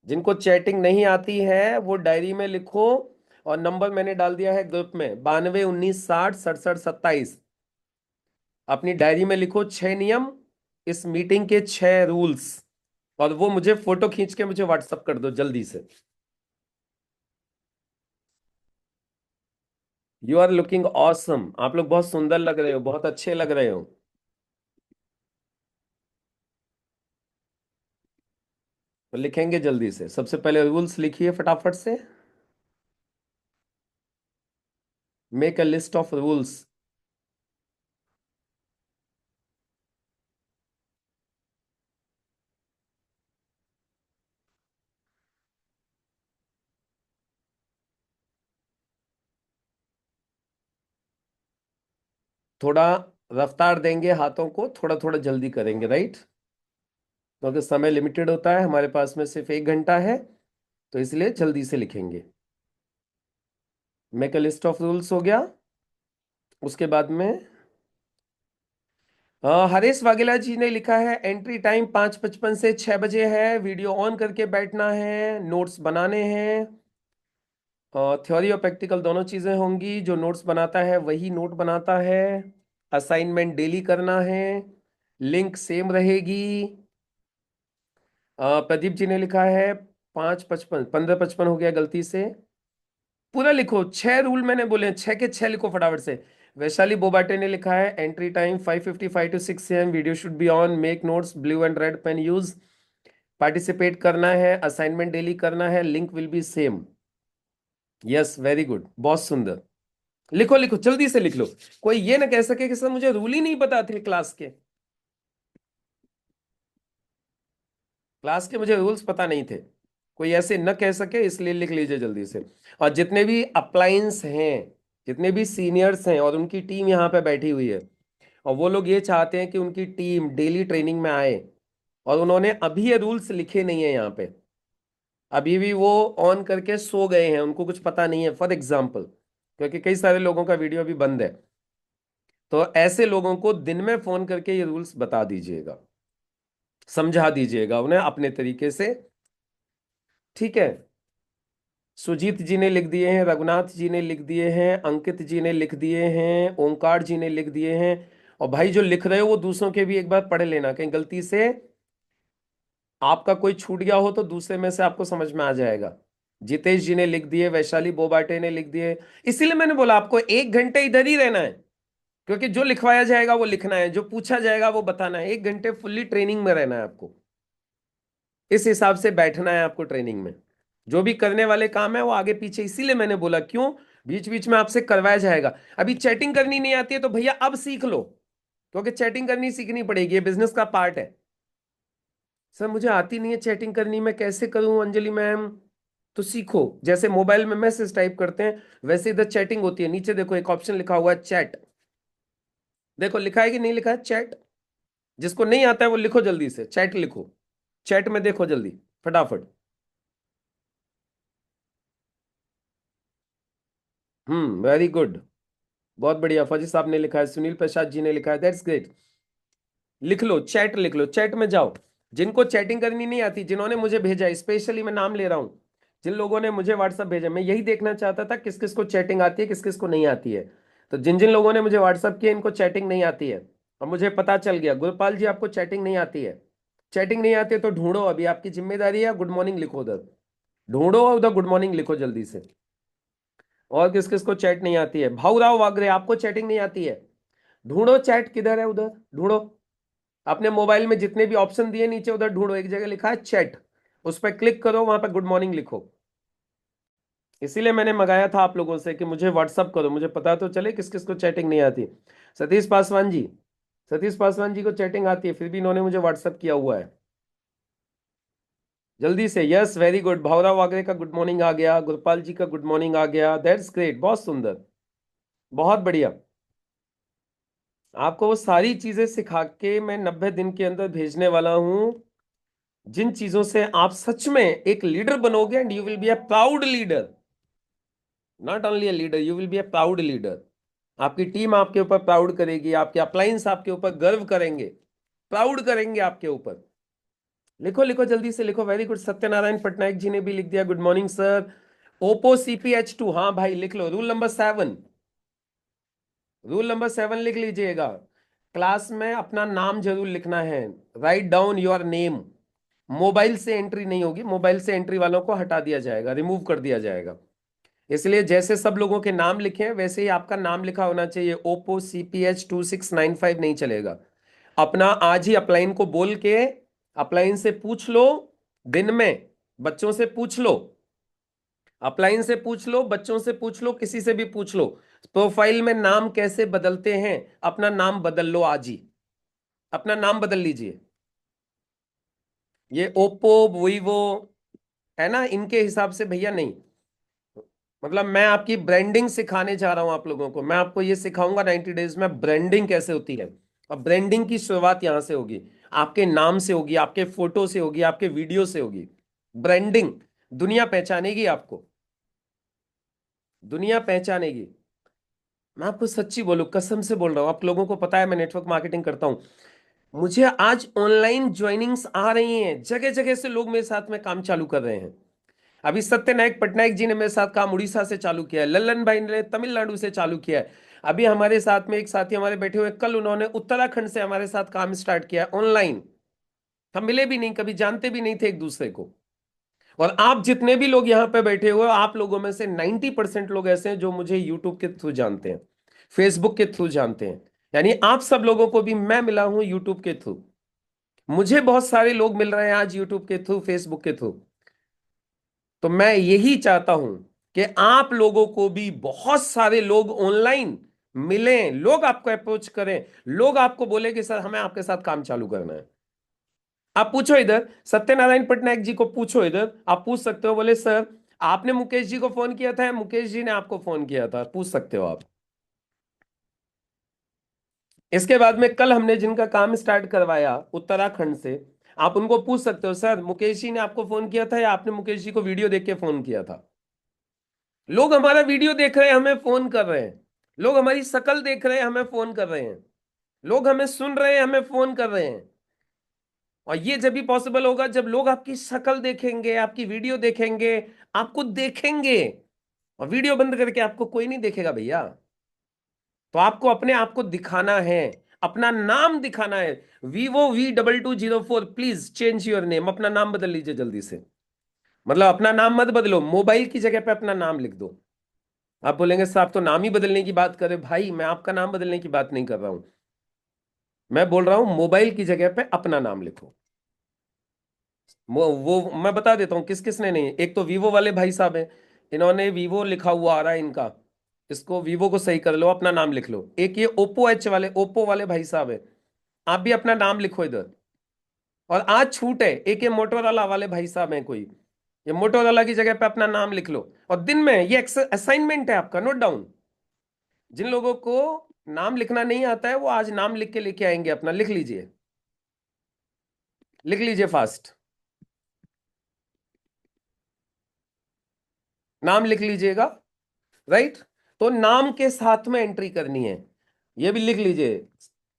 जिनको चैटिंग नहीं आती है वो डायरी में लिखो। और नंबर मैंने डाल दिया है ग्रुप में, 92 19 60 67 27। अपनी डायरी में लिखो 6 नियम, इस मीटिंग के 6 रूल्स, और वो मुझे फोटो खींच के मुझे व्हाट्सअप कर दो जल्दी से। यू आर लुकिंग ऑसम, आप लोग बहुत सुंदर लग रहे हो, बहुत अच्छे लग रहे हो। तो लिखेंगे जल्दी से, सबसे पहले रूल्स लिखिए फटाफट से। Make a list of rules. थोड़ा रफ्तार देंगे हाथों को, थोड़ा थोड़ा जल्दी करेंगे, राइट? क्योंकि समय लिमिटेड होता है, हमारे पास में सिर्फ 1 घंटा है, तो इसलिए जल्दी से लिखेंगे। Make a list of rules हो गया। उसके बाद में हरीश वाघेला जी ने लिखा है एंट्री टाइम 5:55 से 6 बजे है, वीडियो ऑन करके बैठना है, नोट्स बनाने हैं। थ्योरी और प्रैक्टिकल दोनों चीजें होंगी, जो नोट्स बनाता है वही नोट बनाता है। असाइनमेंट डेली करना है, लिंक सेम रहेगी। प्रदीप जी ने लिखा है 5:55, 15:55 हो गया गलती से। पूरा लिखो, 6 रूल मैंने बोले हैं, 6 के 6 लिखो फटाफट से। वैशाली बोबाटे ने लिखा है entry time 5:55 to 6 AM, video should be on, make notes, blue and red pen use, participate करना है, असाइनमेंट डेली करना है, link will be same. Yes very good, बहुत सुंदर। लिखो लिखो जल्दी से लिख लो। कोई ये ना कह सके कि सर मुझे रूल ही नहीं पता थे क्लास के, क्लास के मुझे रूल्स पता नहीं थे, कोई ऐसे न कह सके, इसलिए लिख लीजिए जल्दी से। और जितने भी अप्लायंस हैं, जितने भी सीनियर्स हैं और उनकी टीम यहाँ पे बैठी हुई है, और वो लोग ये चाहते हैं कि उनकी टीम डेली ट्रेनिंग में आए, और उन्होंने अभी ये रूल्स लिखे नहीं है यहाँ पे, अभी भी वो ऑन करके सो गए हैं, उनको कुछ पता नहीं है, फॉर एग्जाम्पल, क्योंकि कई सारे लोगों का वीडियो अभी बंद है। तो ऐसे लोगों को दिन में फोन करके ये रूल्स बता दीजिएगा, समझा दीजिएगा उन्हें अपने तरीके से, ठीक है? सुजीत जी ने लिख दिए हैं, रघुनाथ जी ने लिख दिए हैं, अंकित जी ने लिख दिए हैं, ओंकार जी ने लिख दिए हैं। और भाई जो लिख रहे हो वो दूसरों के भी एक बार पढ़ लेना, कहीं गलती से आपका कोई छूट गया हो तो दूसरे में से आपको समझ में आ जाएगा। जितेश जी ने लिख दिए, वैशाली बोबाटे ने लिख दिए। इसीलिए मैंने बोला आपको 1 घंटे इधर ही रहना है, क्योंकि जो लिखवाया जाएगा वो लिखना है, जो पूछा जाएगा वो बताना है। 1 घंटे फुल्ली ट्रेनिंग में रहना है आपको, इस हिसाब से बैठना है आपको ट्रेनिंग में। जो भी करने वाले काम है वो आगे पीछे, इसीलिए मैंने बोला क्यों, बीच बीच में आपसे करवाया जाएगा। अभी चैटिंग करनी नहीं आती है तो भैया अब सीख लो, क्योंकि चैटिंग करनी सीखनी पड़ेगी, ये बिजनेस का पार्ट है। सर मुझे आती नहीं है चैटिंग करनी, मैं कैसे करूं अंजलि मैम? तो सीखो, जैसे मोबाइल में मैसेज टाइप करते हैं वैसे इधर चैटिंग होती है, नीचे देखो एक ऑप्शन लिखा हुआ है चैट, देखो लिखा है कि नहीं लिखा है चैट? जिसको नहीं आता है वो लिखो जल्दी से, चैट लिखो। चैट में देखो जल्दी, फटाफट। Very good. बहुत बढ़िया, फौजी साहब ने लिखा है, सुनील प्रसाद जी ने लिखा है, दैट्स ग्रेट। लिख लो, चैट लिख लो, चैट में जाओ। जिनको चैटिंग करनी नहीं आती, जिन्होंने मुझे भेजा, स्पेशली मैं नाम ले रहा हूं, जिन लोगों ने मुझे व्हाट्सएप भेजा, मैं यही देखना चाहता था किस किस को चैटिंग आती है, किस किस को नहीं आती है। तो जिन जिन लोगों ने मुझे व्हाट्सएप किया, इनको चैटिंग नहीं आती है। और मुझे पता चल गया, गुरपाल जी आपको चैटिंग नहीं आती है। चैटिंग नहीं आती है तो ढूंढो, अभी आपकी जिम्मेदारी है, गुड मॉर्निंग लिखो उधर। ढूंढो और उधर गुड मॉर्निंग लिखो जल्दी से। और किस किस को चैट नहीं आती है? भाऊराव वागरे, आपको चैटिंग नहीं आती है? ढूंढो चैट किधर है, उधर ढूंढो। अपने मोबाइल में जितने भी ऑप्शन दिए नीचे, उधर ढूंढो, एक जगह लिखा है चैट, उस पर क्लिक करो, वहां पर गुड मॉर्निंग लिखो। इसीलिए मैंने मंगाया था आप लोगों से कि मुझे व्हाट्सअप करो, मुझे पता तो चले किस किस को चैटिंग नहीं आती। सतीश पासवान जी, सतीश पासवान जी को चैटिंग आती है, फिर भी इन्होंने मुझे व्हाट्सअप किया हुआ है। जल्दी से, यस वेरी गुड। भावराव वागरे का गुड मॉर्निंग आ गया, गुरपाल जी का गुड मॉर्निंग आ गया, दैट्स ग्रेट, बहुत सुंदर, बहुत बढ़िया। आपको वो सारी चीजें सिखा के मैं 90 दिन के अंदर भेजने वाला हूं, जिन चीजों से आप सच में एक लीडर बनोगे, and you will be a proud leader. Not only a leader, you will be a proud leader. आपकी टीम आपके ऊपर प्राउड करेगी, आपके अप्लायंस आपके ऊपर गर्व करेंगे, प्राउड करेंगे आपके ऊपर। लिखो लिखो जल्दी से लिखो, वेरी गुड। सत्यनारायण पटनायक जी ने भी लिख दिया, good morning sir. Oppo CPH2, हाँ भाई लिख लो, रूल नंबर 7। रूल नंबर 7 लिख लीजिएगा। क्लास में अपना नाम जरूर लिखना है, write down your name. Mobile से एंट्री नहीं होगी, मोबाइल से एंट्री वालों को हटा दिया जाएगा, रिमूव कर दिया जाएगा। इसलिए जैसे सब लोगों के नाम लिखे हैं, वैसे ही आपका नाम लिखा होना चाहिए। ओप्पो CPH2695 नहीं चलेगा। अपना आज ही अपलाइन को बोल के, अपलाइन से पूछ लो, दिन में बच्चों से पूछ लो, अपलाइन से पूछ लो, बच्चों से पूछ लो, किसी से भी पूछ लो, प्रोफाइल में नाम कैसे बदलते हैं। अपना नाम बदल लो आज ही, अपना नाम बदल लीजिए। ये ओप्पो, वीवो है ना, इनके हिसाब से भैया नहीं। मतलब मैं आपकी ब्रांडिंग सिखाने जा रहा हूं आप लोगों को, मैं आपको ये सिखाऊंगा 90 डेज में ब्रांडिंग कैसे होती है। और ब्रांडिंग की शुरुआत यहां से होगी, आपके नाम से होगी, आपके फोटो से होगी, आपके वीडियो से होगी। ब्रांडिंग, दुनिया पहचानेगी आपको, दुनिया पहचानेगी। मैं आपको सच्ची बोलूं, कसम से बोल रहा हूं, आप लोगों को पता है मैं नेटवर्क मार्केटिंग करता हूं। मुझे आज ऑनलाइन ज्वाइनिंग्स आ रही हैं, जगह जगह से लोग मेरे साथ में काम चालू कर रहे हैं। अभी सत्यनारायण पटनायक जी ने मेरे साथ काम उड़ीसा से चालू किया है, लल्लन भाई ने तमिलनाडु से चालू किया है। अभी हमारे साथ में एक साथी हमारे बैठे हुए, कल उन्होंने उत्तराखंड से हमारे साथ काम स्टार्ट किया ऑनलाइन। हम मिले भी नहीं कभी, जानते भी नहीं थे एक दूसरे को। और आप जितने भी लोग यहाँ पे बैठे हुए हो, आप लोगों में से 90% लोग ऐसे हैं जो मुझे यूट्यूब के थ्रू जानते हैं, फेसबुक के थ्रू जानते हैं। यानी आप सब लोगों को भी मैं मिला हूं यूट्यूब के थ्रू। मुझे बहुत सारे लोग मिल रहे हैं आज यूट्यूब के थ्रू, फेसबुक के थ्रू। तो मैं यही चाहता हूं कि आप लोगों को भी बहुत सारे लोग ऑनलाइन मिलें, लोग आपको अप्रोच करें, लोग आपको बोले कि सर हमें आपके साथ काम चालू करना है। आप पूछो इधर, सत्यनारायण पटनायक जी को पूछो इधर, आप पूछ सकते हो, बोले सर आपने मुकेश जी को फोन किया था या मुकेश जी ने आपको फोन किया था, पूछ सकते हो आप। इसके बाद में कल हमने जिनका काम स्टार्ट करवाया उत्तराखंड से, आप उनको पूछ सकते हो, सर मुकेश जी ने आपको फोन किया था या आपने मुकेश जी को वीडियो देख के फोन किया था। लोग हमारा वीडियो देख रहे हैं, हमें फोन कर रहे हैं। लोग हमारी शक्ल देख रहे हैं, हमें फोन कर रहे हैं। लोग हमें सुन रहे हैं, हमें फोन कर रहे हैं। और ये जब भी पॉसिबल होगा जब लोग आपकी शक्ल देखेंगे, आपकी वीडियो देखेंगे, आपको देखेंगे। और वीडियो बंद करके आपको कोई नहीं देखेगा भैया। तो आपको अपने आप को दिखाना है, अपना नाम दिखाना है। Vivo V2204, please change your name, अपना नाम बदल लीजिए जल्दी से। मतलब अपना नाम मत बदलो, मोबाइल की जगह पे अपना नाम लिख दो। आप बोलेंगे साहब तो नाम ही बदलने की बात करें, भाई मैं आपका नाम बदलने की बात नहीं कर रहा हूं। मैं बोल रहा हूं मोबाइल की जगह पे अपना नाम लिखो। वो मैं बता देता हूँ किस किस ने नहीं। एक तो वीवो वाले भाई साहब हैं, इन्होंने वीवो लिखा हुआ आ रहा है इनका, इसको वीवो को सही कर लो, अपना नाम लिख लो। एक ये ओप्पो वाले भाई साहब है, आप भी अपना नाम लिखो इधर। और आज छूट है, एक ये मोटोरोला वाले भाई साहब हैं कोई, ये मोटोरोला की जगह पे अपना नाम लिख लो। और दिन में ये असाइनमेंट है आपका, नोट डाउन। जिन लोगों को नाम लिखना नहीं आता है वो आज नाम लिख के लेके आएंगे अपना, लिख लीजिए, लिख लीजिए फास्ट, नाम लिख लीजिएगा। राइट। तो नाम के साथ में एंट्री करनी है, ये भी लिख लीजिए,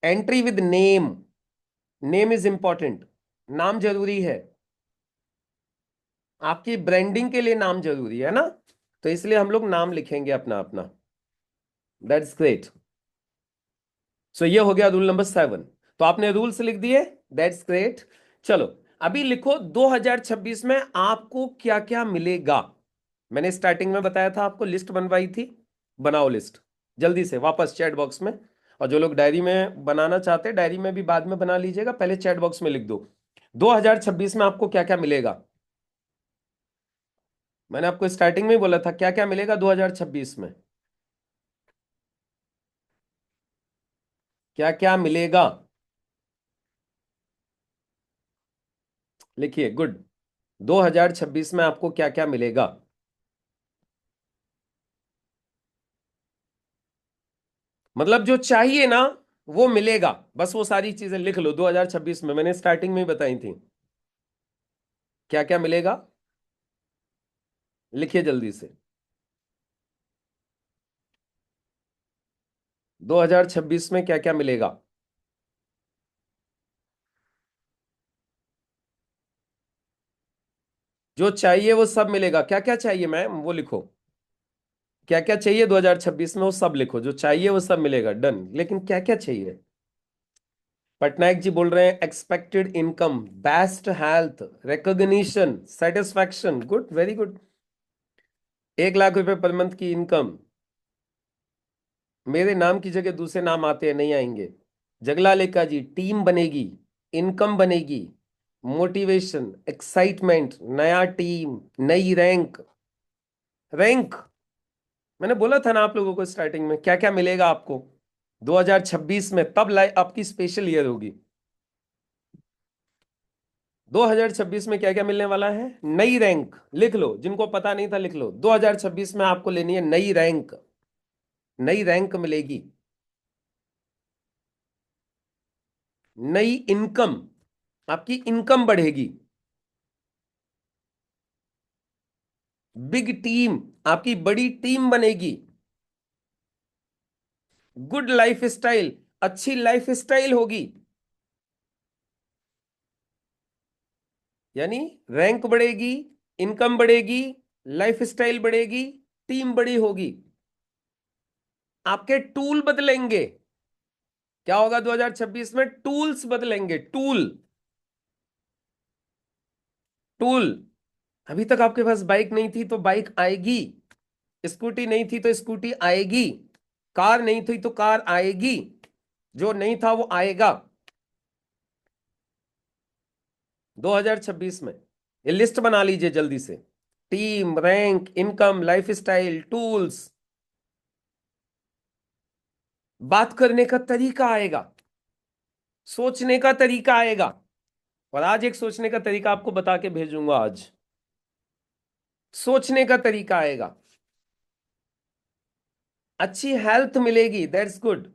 entry with name, name is important, नाम जरूरी है, आपकी ब्रांडिंग के लिए नाम जरूरी है ना, तो इसलिए हम लोग नाम लिखेंगे अपना अपना। That's great. सो ये हो गया रूल नंबर 7। तो आपने रूल्स लिख दिए, दैट्स ग्रेट। चलो अभी लिखो 2026 में आपको क्या क्या मिलेगा। मैंने स्टार्टिंग में बताया था आपको, लिस्ट बनवाई थी, बनाओ लिस्ट जल्दी से वापस चैट बॉक्स में। और जो लोग डायरी में बनाना चाहते हैं डायरी में भी बाद में बना लीजिएगा, पहले चैट बॉक्स में लिख दो 2026 में आपको क्या क्या मिलेगा। मैंने आपको स्टार्टिंग में ही बोला था क्या क्या मिलेगा 2026 में, क्या क्या मिलेगा, लिखिए गुड। 2026 में आपको क्या क्या मिलेगा, मतलब जो चाहिए ना वो मिलेगा, बस वो सारी चीजें लिख लो 2026 में, मैंने स्टार्टिंग में ही बताई थी क्या क्या मिलेगा, लिखिए जल्दी से। 2026 में क्या क्या मिलेगा, जो चाहिए वो सब मिलेगा, क्या क्या चाहिए मैम वो लिखो, क्या क्या चाहिए 2026 में वो सब लिखो, जो चाहिए वो सब मिलेगा, डन, लेकिन क्या क्या चाहिए। पटनायक जी बोल रहे हैं expected income, best health, recognition, satisfaction, good, very good. 1 lakh रुपए पर मंथ की इनकम, मेरे नाम की जगह दूसरे नाम आते हैं, नहीं आएंगे। जगला लेका जी, टीम बनेगी, इनकम बनेगी, मोटिवेशन, एक्साइटमेंट, नया टीम, नई रैंक, रैंक, मैंने बोला था ना आप लोगों को स्टार्टिंग में क्या क्या मिलेगा आपको 2026 में, तब आपकी स्पेशल ईयर होगी। 2026 में क्या क्या मिलने वाला है, नई रैंक, लिख लो, जिनको पता नहीं था लिख लो, 2026 में आपको लेनी है नई रैंक, नई रैंक मिलेगी, नई इनकम, आपकी इनकम बढ़ेगी, बिग टीम, आपकी बड़ी टीम बनेगी, गुड लाइफ स्टाइल, अच्छी लाइफ स्टाइल होगी, यानी रैंक बढ़ेगी, इनकम बढ़ेगी, लाइफ स्टाइल बढ़ेगी, टीम बड़ी होगी, आपके टूल बदलेंगे। क्या होगा 2026 में, टूल्स बदलेंगे, टूल, टूल। अभी तक आपके पास बाइक नहीं थी तो बाइक आएगी, स्कूटी नहीं थी तो स्कूटी आएगी, कार नहीं थी तो कार आएगी, जो नहीं था वो आएगा 2026 में। ये लिस्ट बना लीजिए जल्दी से, team, rank, income, life style, tools, बात करने का तरीका आएगा, सोचने का तरीका आएगा। और आज एक सोचने का तरीका आपको बता के भेजूंगा आज, सोचने का तरीका आएगा, अच्छी हेल्थ मिलेगी, दैट्स गुड।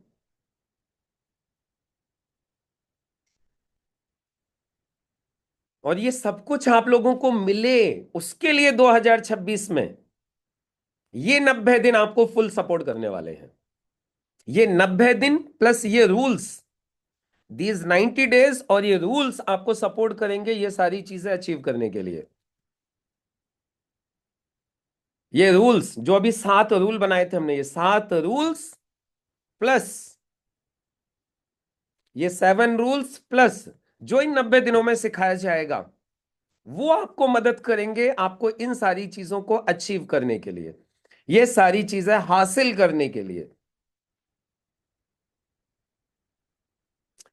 और ये सब कुछ आप लोगों को मिले, उसके लिए 2026 में ये 90 दिन आपको फुल सपोर्ट करने वाले हैं। ये 90 दिन प्लस ये रूल्स, दीज 90 डेज और ये रूल्स आपको सपोर्ट करेंगे ये सारी चीजें अचीव करने के लिए। ये रूल्स जो अभी 7 रूल बनाए थे हमने, ये 7 रूल्स प्लस ये 7 रूल्स प्लस जो इन 90 दिनों में सिखाया जाएगा, वो आपको मदद करेंगे आपको इन सारी चीजों को अचीव करने के लिए, ये सारी चीजें हासिल करने के लिए।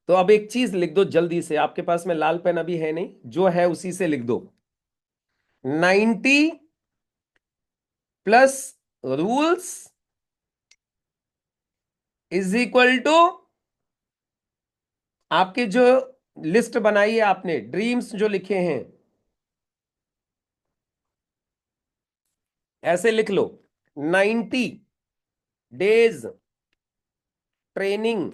तो अब एक चीज लिख दो जल्दी से, आपके पास में लाल पेन अभी है नहीं, जो है उसी से लिख दो, 90 plus rules is equal to, आपके जो लिस्ट बनाई है आपने, ड्रीम्स जो लिखे हैं, ऐसे लिख लो, 90 डेज ट्रेनिंग,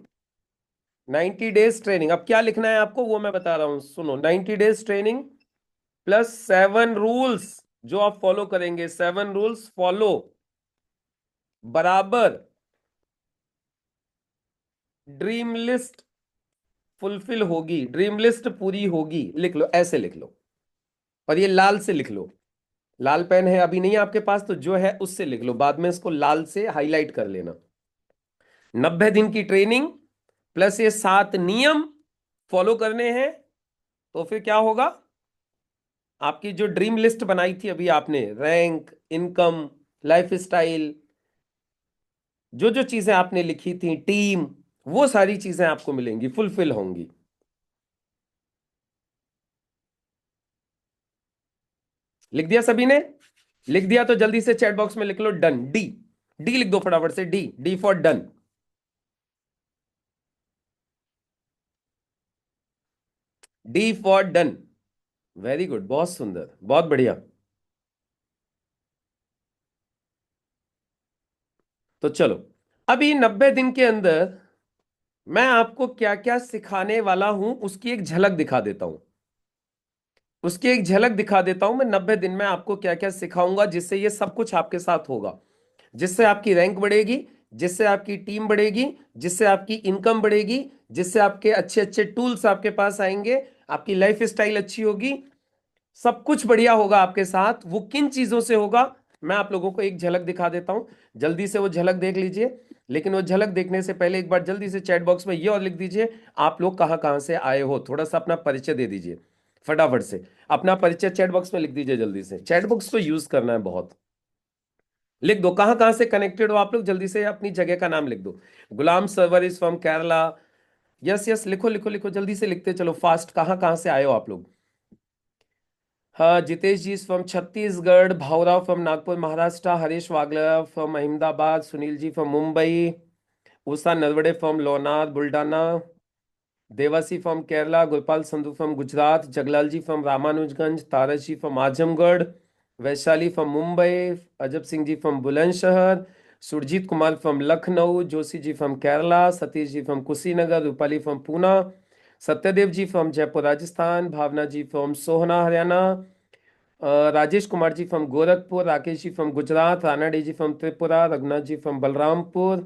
90 डेज ट्रेनिंग। अब क्या लिखना है आपको वो मैं बता रहा हूं, सुनो। 90 डेज ट्रेनिंग प्लस 7 रूल्स जो आप फॉलो करेंगे, 7 रूल्स फॉलो बराबर ड्रीम लिस्ट फुलफिल होगी, ड्रीम लिस्ट पूरी होगी। लिख लो, ऐसे लिख लो, और ये लाल से लिख लो। लाल पेन है अभी नहीं है आपके पास, तो जो है उससे लिख लो, बाद में इसको लाल से हाईलाइट कर लेना। 90 दिन की ट्रेनिंग प्लस ये 7 नियम फॉलो करने हैं, तो फिर क्या होगा? आपकी जो ड्रीम लिस्ट बनाई थी अभी आपने, रैंक, इनकम, लाइफ स्टाइल, जो जो चीजें आपने लिखी थी, टीम, वो सारी चीजें आपको मिलेंगी, फुलफिल होंगी। लिख दिया सभी ने? लिख दिया तो जल्दी से चैट बॉक्स में लिख लो डन। डी, डी लिख दो फटाफट से, D, D for done. D for done. Very good, बहुत सुंदर, बहुत बढ़िया। तो चलो, अभी 90 दिन के अंदर मैं आपको क्या क्या सिखाने वाला हूं उसकी एक झलक दिखा देता हूं। उसकी एक झलक दिखा देता हूं, मैं 90 दिन में आपको क्या क्या सिखाऊंगा जिससे ये सब कुछ आपके साथ होगा, जिससे आपकी रैंक बढ़ेगी, जिससे आपकी टीम बढ़ेगी, जिससे आपकी इनकम बढ़ेगी, जिससे आपके अच्छे अच्छे टूल्स आपके पास आएंगे, आपकी लाइफ स्टाइल अच्छी होगी, सब कुछ बढ़िया होगा आपके साथ। वो किन चीजों से होगा मैं आप लोगों को एक झलक दिखा देता हूं, जल्दी से वो झलक देख लीजिए। लेकिन वो झलक देखने से पहले एक बार जल्दी से चैट बॉक्स में ये और लिख दीजिए, आप लोग कहां कहां से आए हो। थोड़ा सा अपना परिचय दे दीजिए फटाफट से। अपना परिचय चैट बॉक्स में लिख दीजिए जल्दी से, चैट बॉक्स को यूज करना है बहुत। लिख दो कहां कहां से कनेक्टेड हो आप लोग, जल्दी से अपनी जगह का नाम लिख दो। Ghulam Sarwar is from Kerala. Yes yes, लिखो लिखो लिखो, जल्दी से लिखते चलो फास्ट, कहां कहां से आए हो आप लोग। हाँ, Jitesh ji from Chhattisgarh, Bhavrao from Nagpur Maharashtra, Harish Wagla from Ahmedabad, Sunil ji from Mumbai, Usha Narwade from Lonar Buldhana, Devasi from Kerala, Gopal Sandhu from Gujarat, Jaglal ji from Ramanujganj, Taras ji from Azamgarh, Vaishali from Mumbai, Ajab Singh ji from Bulandshahr, Surjeet Kumar from Lucknow, Joshi ji from Kerala, Satish ji from Kushinagar, Rupali from Poona, Satyadev ji from Jaipur Rajasthan, Bhavna ji from Sohna Haryana, Rajesh Kumar ji from Gorakhpur, Rakesh ji from Gujarat, Rana De ji from Tripura, Raghunath ji from Balrampur,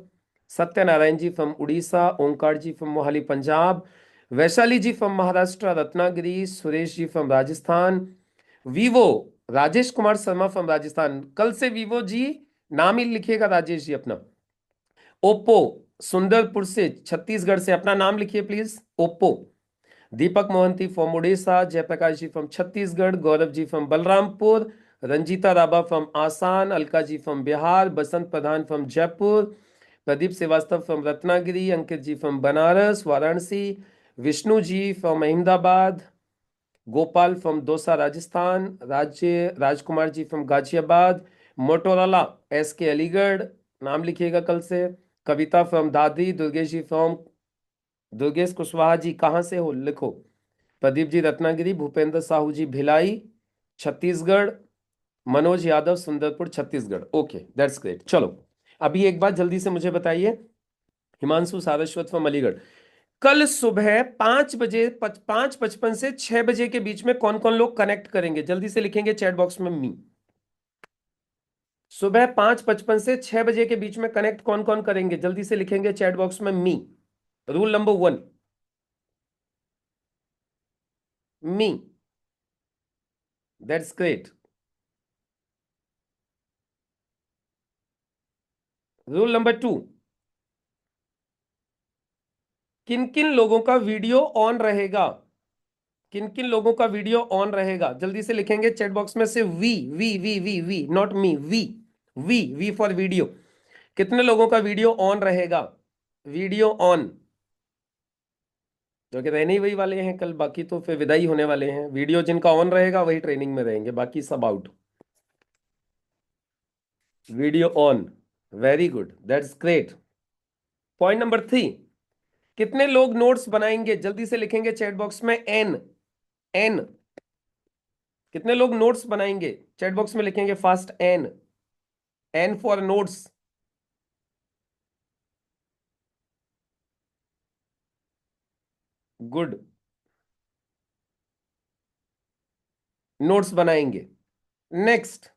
Satyanarayan ji from Orissa, Onkar ji from Mohali Punjab, Vaishali ji from Maharashtra, Ratnagiri, Suresh ji from Rajasthan, वीवो राजेश कुमार शर्मा फ्रॉम राजस्थान। कल से वीवो जी नाम ही लिखिएगा राजेश जी अपना। ओप्पो सुंदरपुर से, छत्तीसगढ़ से, अपना नाम लिखिए please, Oppo. Deepak Mohanty from Orissa, Jayaprakash ji from Chhattisgarh, Gaurav ji from Balrampur, Ranjita Rabha from Assam, Alka ji from Bihar, Basant Pradhan from Jaipur, Pradeep Srivastava from Ratnagiri, Ankit ji from Banaras Varanasi, Vishnu ji from Ahmedabad, Gopal from Dausa Rajasthan, Rajkumar ji from Ghaziabad, Motorola S K Aligarh, नाम लिखिएगा कल से, कविता फ्रॉम दादरी, दुर्गेश जी फ्रॉम, दुर्गेश कुशवाहा जी कहाँ से हो लिखो, Pradeep ji Ratnagiri, Bhupendra Sahu ji Bhilai Chhattisgarh, Manoj Yadav Sundarpur Chhattisgarh. Okay that's great. चलो अभी एक बात जल्दी से मुझे बताइए, हिमांशु सारस्वत फ्रॉम अलीगढ़, कल सुबह 5 बजे 5:55 से 6 बजे के बीच में कौन कौन लोग कनेक्ट करेंगे, जल्दी से लिखेंगे चैट बॉक्स में मी। सुबह 5:55 से 6 बजे के बीच में कनेक्ट कौन कौन करेंगे, जल्दी से लिखेंगे चैट बॉक्स में me. Rule number 1, me, that's great. Rule number 2, किन किन लोगों का वीडियो ऑन रहेगा, किन किन लोगों का वीडियो ऑन रहेगा, जल्दी से लिखेंगे चैट बॉक्स में से V, V V V V, not me, V, V, V for video. कितने लोगों का वीडियो ऑन रहेगा, वीडियो ऑन, जो कि रहने ही वही वाले हैं कल, बाकी तो फिर विदाई होने वाले हैं। वीडियो जिनका ऑन रहेगा वही ट्रेनिंग में रहेंगे, बाकी सब out. Video on, very good, that's great. Point number 3, कितने लोग नोट्स बनाएंगे, जल्दी से लिखेंगे चैट बॉक्स में एन, एन, कितने लोग नोट्स बनाएंगे, चैट बॉक्स में लिखेंगे fast N, N for notes. Good. Notes बनाएंगे। नेक्स्ट,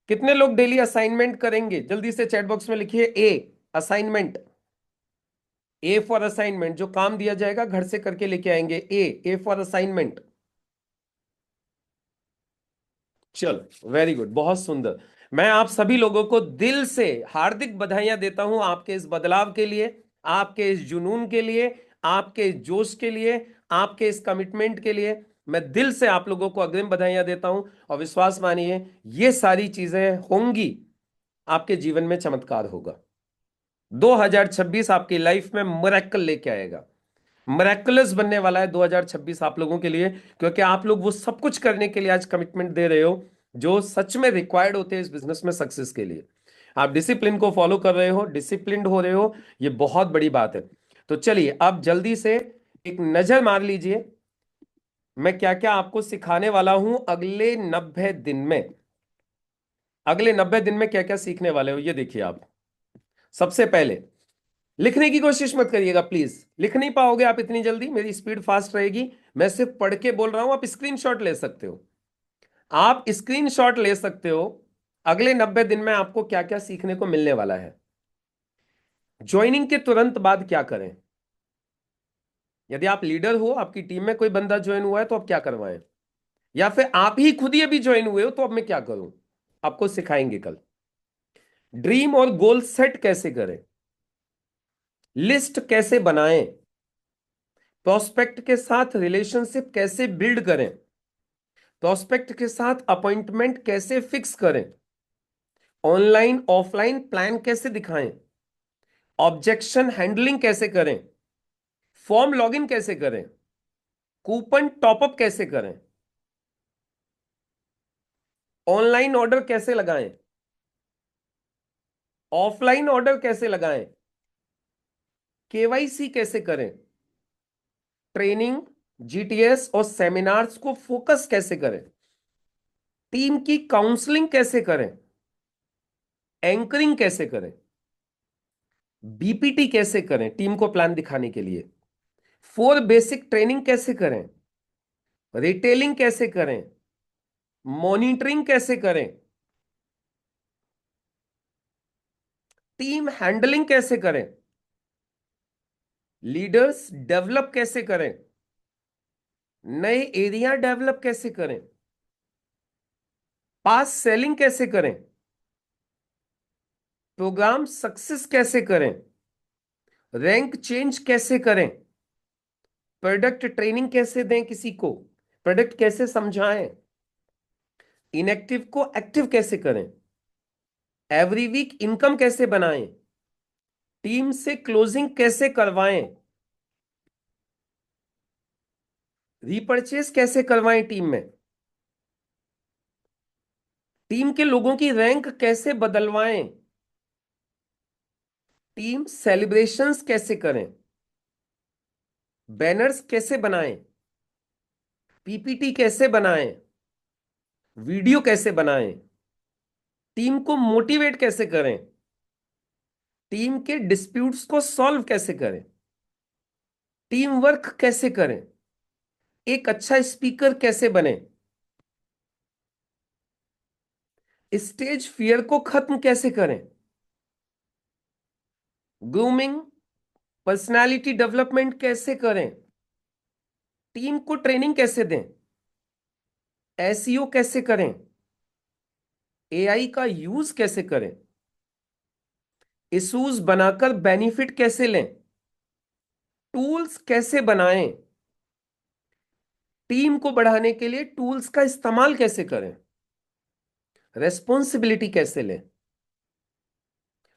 कितने लोग डेली असाइनमेंट करेंगे? जल्दी से चैट बॉक्स में लिखिए ए, असाइनमेंट। ए फॉर असाइनमेंट, जो काम दिया जाएगा घर से करके लेके आएंगे। A for assignment. चलो, वेरी गुड, बहुत सुंदर। मैं आप सभी लोगों को दिल से हार्दिक बधाइयां देता हूं आपके इस बदलाव के लिए, आपके इस जुनून के लिए, आपके इस जोश के लिए, आपके इस कमिटमेंट के लिए। मैं दिल से आप लोगों को अग्रिम बधाइयां देता हूं, और विश्वास मानिए ये सारी चीजें होंगी, आपके जीवन में चमत्कार होगा। 2026 आपकी लाइफ में मिरेकल लेके आएगा। मिरेकलस बनने वाला है 2026 आप लोगों के लिए, क्योंकि आप लोग वो सब कुछ करने के लिए आज कमिटमेंट दे रहे हो जो सच में रिक्वायर्ड होते हैं इस बिजनेस में सक्सेस के लिए। आप डिसिप्लिन को फॉलो कर रहे हो, डिसिप्लिन्ड हो रहे हो, ये बहुत बड़ी बात है। तो चलिए आप जल्दी से एक नजर मार लीजिए, मैं क्या क्या आपको सिखाने वाला हूं अगले 90 दिन में। अगले 90 दिन में क्या क्या सीखने वाले हो ये देखिए आप। सबसे पहले, लिखने की कोशिश मत करिएगा प्लीज, लिख नहीं पाओगे आप इतनी जल्दी, मेरी स्पीड फास्ट रहेगी। मैं सिर्फ पढ़ के बोल रहा हूं, आप स्क्रीनशॉट ले सकते हो। आप स्क्रीनशॉट ले सकते हो। अगले 90 दिन में आपको क्या क्या सीखने को मिलने वाला है। ज्वाइनिंग के तुरंत बाद क्या करें? यदि आप लीडर हो, आपकी टीम में कोई बंदा ज्वाइन हुआ है तो आप क्या करवाएं, या फिर आप ही खुद ही अभी ज्वाइन हुए हो तो अब मैं क्या करूं, आपको सिखाएंगे कल। ड्रीम और गोल सेट कैसे करें, लिस्ट कैसे बनाएं, प्रोस्पेक्ट के साथ रिलेशनशिप कैसे बिल्ड करें, प्रोस्पेक्ट के साथ अपॉइंटमेंट कैसे फिक्स करें, ऑनलाइन ऑफलाइन प्लान कैसे दिखाएं, ऑब्जेक्शन हैंडलिंग कैसे करें, फॉर्म लॉगिन कैसे करें, कूपन टॉपअप कैसे करें, ऑनलाइन ऑर्डर कैसे लगाएं, ऑफलाइन ऑर्डर कैसे लगाएं, केवाईसी कैसे करें, ट्रेनिंग, जीटीएस और सेमिनार्स को फोकस कैसे करें, टीम की काउंसलिंग कैसे करें, एंकरिंग कैसे करें, बीपीटी कैसे करें टीम को प्लान दिखाने के लिए, 4 बेसिक ट्रेनिंग कैसे करें, रिटेलिंग कैसे करें, मॉनिटरिंग कैसे करें, टीम हैंडलिंग कैसे करें, लीडर्स डेवलप कैसे करें, नए एरिया डेवलप कैसे करें, पास सेलिंग कैसे करें, प्रोग्राम सक्सेस कैसे करें, रैंक चेंज कैसे करें, प्रोडक्ट ट्रेनिंग कैसे दें किसी को, प्रोडक्ट कैसे समझाएं, इनएक्टिव को एक्टिव कैसे करें, एवरी वीक इनकम कैसे बनाएं, टीम से क्लोजिंग कैसे करवाएं, रीपर्चेस कैसे करवाएं टीम में, टीम के लोगों की रैंक कैसे बदलवाएं, टीम सेलिब्रेशंस कैसे करें, बैनर्स कैसे बनाएं, पीपीटी कैसे बनाएं, वीडियो कैसे बनाएं, टीम को मोटिवेट कैसे करें, टीम के डिस्प्यूट्स को सॉल्व कैसे करें, टीम वर्क कैसे करें, एक अच्छा स्पीकर कैसे बने, स्टेज फियर को खत्म कैसे करें, ग्रूमिंग, पर्सनालिटी डेवलपमेंट कैसे करें, टीम को ट्रेनिंग कैसे दें, एसईओ कैसे करें, एआई का यूज कैसे करें, इशूज बनाकर बेनिफिट कैसे लें, टूल्स कैसे बनाएं, टीम को बढ़ाने के लिए टूल्स का इस्तेमाल कैसे करें, रेस्पॉन्सिबिलिटी कैसे लें,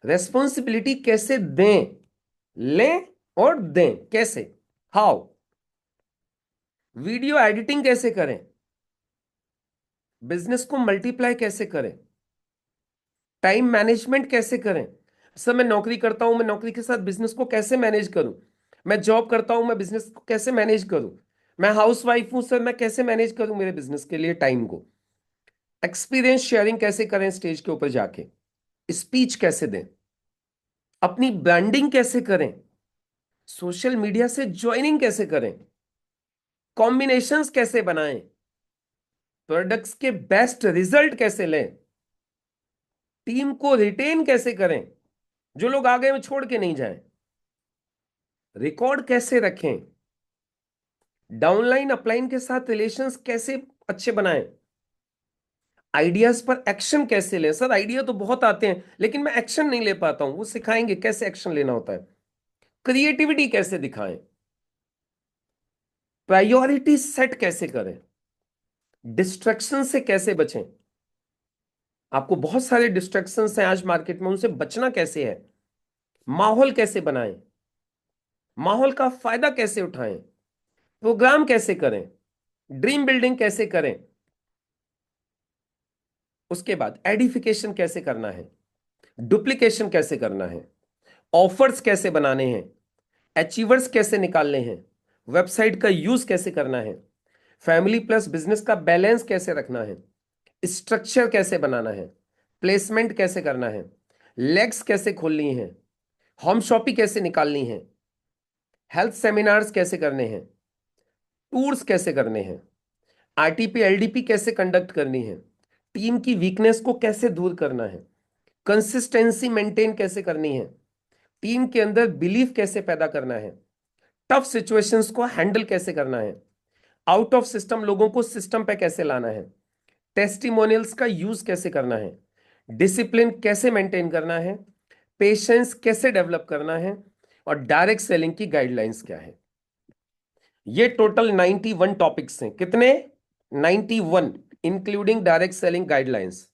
रेस्पॉन्सिबिलिटी कैसे दें, लें और दें कैसे, हाउ, वीडियो एडिटिंग कैसे करें, बिजनेस को मल्टीप्लाई कैसे करें, टाइम मैनेजमेंट कैसे करें। सर मैं नौकरी करता हूं, मैं नौकरी के साथ बिजनेस को कैसे मैनेज करूं, मैं जॉब करता हूं, मैं बिजनेस को कैसे मैनेज करूं, मैं हाउस वाइफ हूं सर, मैं कैसे मैनेज करूं मेरे बिजनेस के लिए टाइम को, एक्सपीरियंस शेयरिंग कैसे करें स्टेज के ऊपर जाके, स्पीच कैसे दें, अपनी ब्रांडिंग कैसे करें, सोशल मीडिया से ज्वाइनिंग कैसे करें, कॉम्बिनेशंस कैसे बनाएं, प्रोडक्ट्स के बेस्ट रिजल्ट कैसे लें, टीम को रिटेन कैसे करें, जो लोग आगे में छोड़ के नहीं जाएं, रिकॉर्ड कैसे रखें, डाउनलाइन अपलाइन के साथ रिलेशंस कैसे अच्छे बनाएं, आइडियाज पर एक्शन कैसे लें। सर आइडिया तो बहुत आते हैं लेकिन मैं एक्शन नहीं ले पाता हूं, वो सिखाएंगे कैसे एक्शन लेना होता है। क्रिएटिविटी कैसे दिखाएं, प्रायोरिटी सेट कैसे करें, डिस्ट्रैक्शन से कैसे बचें। आपको बहुत सारे डिस्ट्रैक्शंस हैं आज मार्केट में, उनसे बचना कैसे है, माहौल कैसे बनाएं, माहौल का फायदा कैसे उठाएं, प्रोग्राम कैसे करें, ड्रीम बिल्डिंग कैसे करें, उसके बाद एडिफिकेशन कैसे करना है, डुप्लीकेशन कैसे करना है, ऑफर्स कैसे बनाने हैं, अचीवर्स कैसे निकालने हैं, वेबसाइट का यूज कैसे करना है, फैमिली प्लस बिजनेस का बैलेंस कैसे रखना है, स्ट्रक्चर कैसे बनाना है, प्लेसमेंट कैसे करना है, लेग्स कैसे खोलनी है, होम शॉपिंग कैसे निकालनी है, हेल्थ सेमिनार्स कैसे करने हैं, टूर्स कैसे करने हैं, आरटीपी एलडीपी कैसे कंडक्ट करनी है, टीम की वीकनेस को कैसे दूर करना है, कंसिस्टेंसी मेंटेन कैसे करनी है, टीम के अंदर बिलीफ कैसे पैदा करना है, टफ सिचुएशंस को हैंडल कैसे करना है, आउट ऑफ सिस्टम लोगों को सिस्टम पे कैसे लाना है, टेस्टिमोनियल्स का यूज कैसे करना है, डिसिप्लिन कैसे मेंटेन करना है, पेशेंस कैसे डेवलप करना है, और डायरेक्ट सेलिंग की गाइडलाइंस क्या है। ये टोटल 91 टॉपिक्स हैं। कितने? 91, इंक्लूडिंग डायरेक्ट सेलिंग गाइडलाइंस।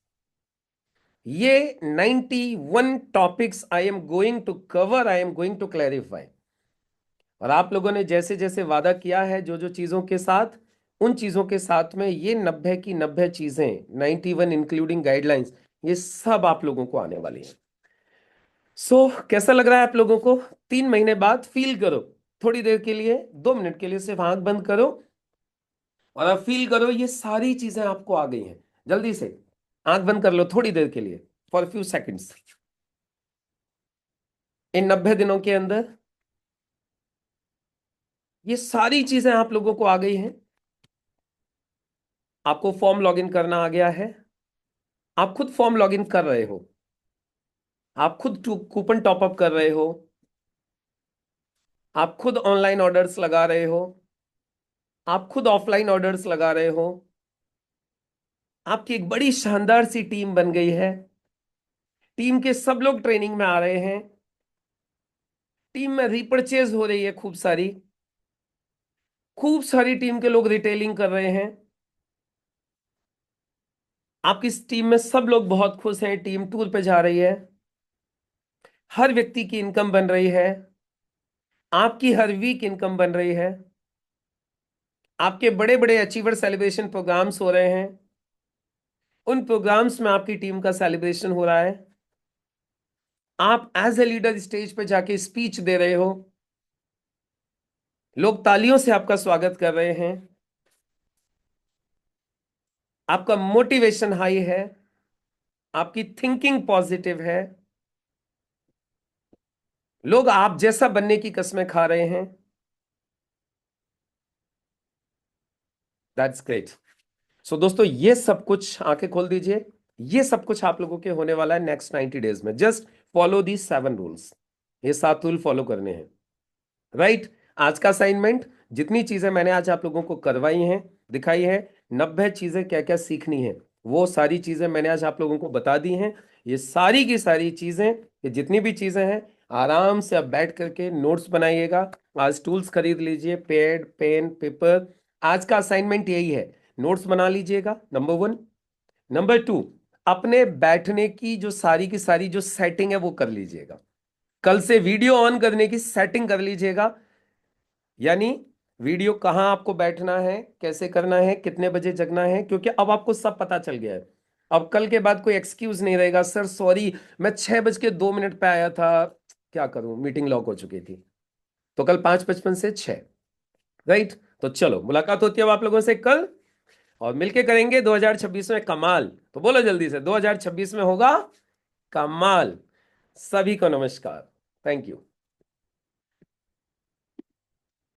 ये 91 topics I am going to cover, I am going to clarify. और आप लोगों ने जैसे जैसे वादा किया है जो जो चीजों के साथ, उन चीजों के साथ में ये 90 की 90 चीजें, 91 इंक्लूडिंग गाइडलाइंस, ये सब आप लोगों को आने वाली है। कैसा लग रहा है आप लोगों को? 3 महीने बाद फील करो, थोड़ी देर के लिए, 2 मिनट के लिए सिर्फ आंख बंद करो और अब फील करो ये सारी चीजें आपको आ गई हैं। जल्दी से आंख बंद कर लो थोड़ी देर के लिए, फॉर फ्यू सेकंड्स। इन 90 दिनों के अंदर ये सारी चीजें आप लोगों को आ गई हैं। आपको फॉर्म लॉगिन करना आ गया है, आप खुद फॉर्म लॉगिन कर रहे हो, आप खुद कूपन टॉपअप कर रहे हो, आप खुद ऑनलाइन ऑर्डर्स लगा रहे हो, आप खुद ऑफलाइन ऑर्डर्स लगा रहे हो, आपकी एक बड़ी शानदार सी टीम बन गई है, टीम के सब लोग ट्रेनिंग में आ रहे हैं, टीम में रिपर्चेज हो रही है, खूब सारी टीम के लोग रिटेलिंग कर रहे हैं, आपकी इस टीम में सब लोग बहुत खुश हैं, टीम टूर पे जा रही है, हर व्यक्ति की इनकम बन रही है, आपकी हर वीक इनकम बन रही है, आपके बड़े बड़े अचीवर सेलिब्रेशन प्रोग्राम्स हो रहे हैं, उन प्रोग्राम्स में आपकी टीम का सेलिब्रेशन हो रहा है, आप एज ए लीडर स्टेज पे जाके स्पीच दे रहे हो, लोग तालियों से आपका स्वागत कर रहे हैं, आपका मोटिवेशन हाई है, आपकी थिंकिंग पॉजिटिव है, लोग आप जैसा बनने की कस्में खा रहे हैं। That's great. दोस्तों ये सब कुछ आंखें खोल दीजिए, ये सब कुछ आप लोगों के होने वाला है नेक्स्ट 90 डेज में। जस्ट फॉलो दी 7 रूल्स, ये 7 रूल फॉलो करने हैं, राइट? आज का असाइनमेंट, जितनी चीजें मैंने आज आप लोगों को करवाई हैं, दिखाई है, 90 चीजें क्या क्या सीखनी है, वो सारी चीजें मैंने आज आप लोगों को बता दी हैं। ये सारी की सारी चीजें, ये जितनी भी चीजें हैं, आराम से अब बैठ करके नोट्स बनाइएगा। आज टूल्स खरीद लीजिए, पैड पेन पेपर। आज का असाइनमेंट यही है, नोट्स बना लीजिएगा, नंबर 1। नंबर 2, अपने बैठने की जो सारी की सारी जो सेटिंग है वो कर लीजिएगा। कल से वीडियो ऑन करने की सेटिंग कर लीजिएगा, यानी वीडियो कहाँ आपको बैठना है, कैसे करना है, कितने बजे जगना है, क्योंकि अब आपको सब पता चल गया है। अब कल के बाद कोई एक्सक्यूज नहीं रहेगा, सर सॉरी मैं 6:02 पे आया था, क्या करूं मीटिंग लॉक हो चुकी थी। तो कल 5:55 से 6, राइट? तो चलो मुलाकात होती है अब आप लोगों से कल, और मिलके करेंगे 2026 में कमाल। तो बोलो जल्दी से, 2026 में होगा कमाल। सभी को नमस्कार, थैंक यू।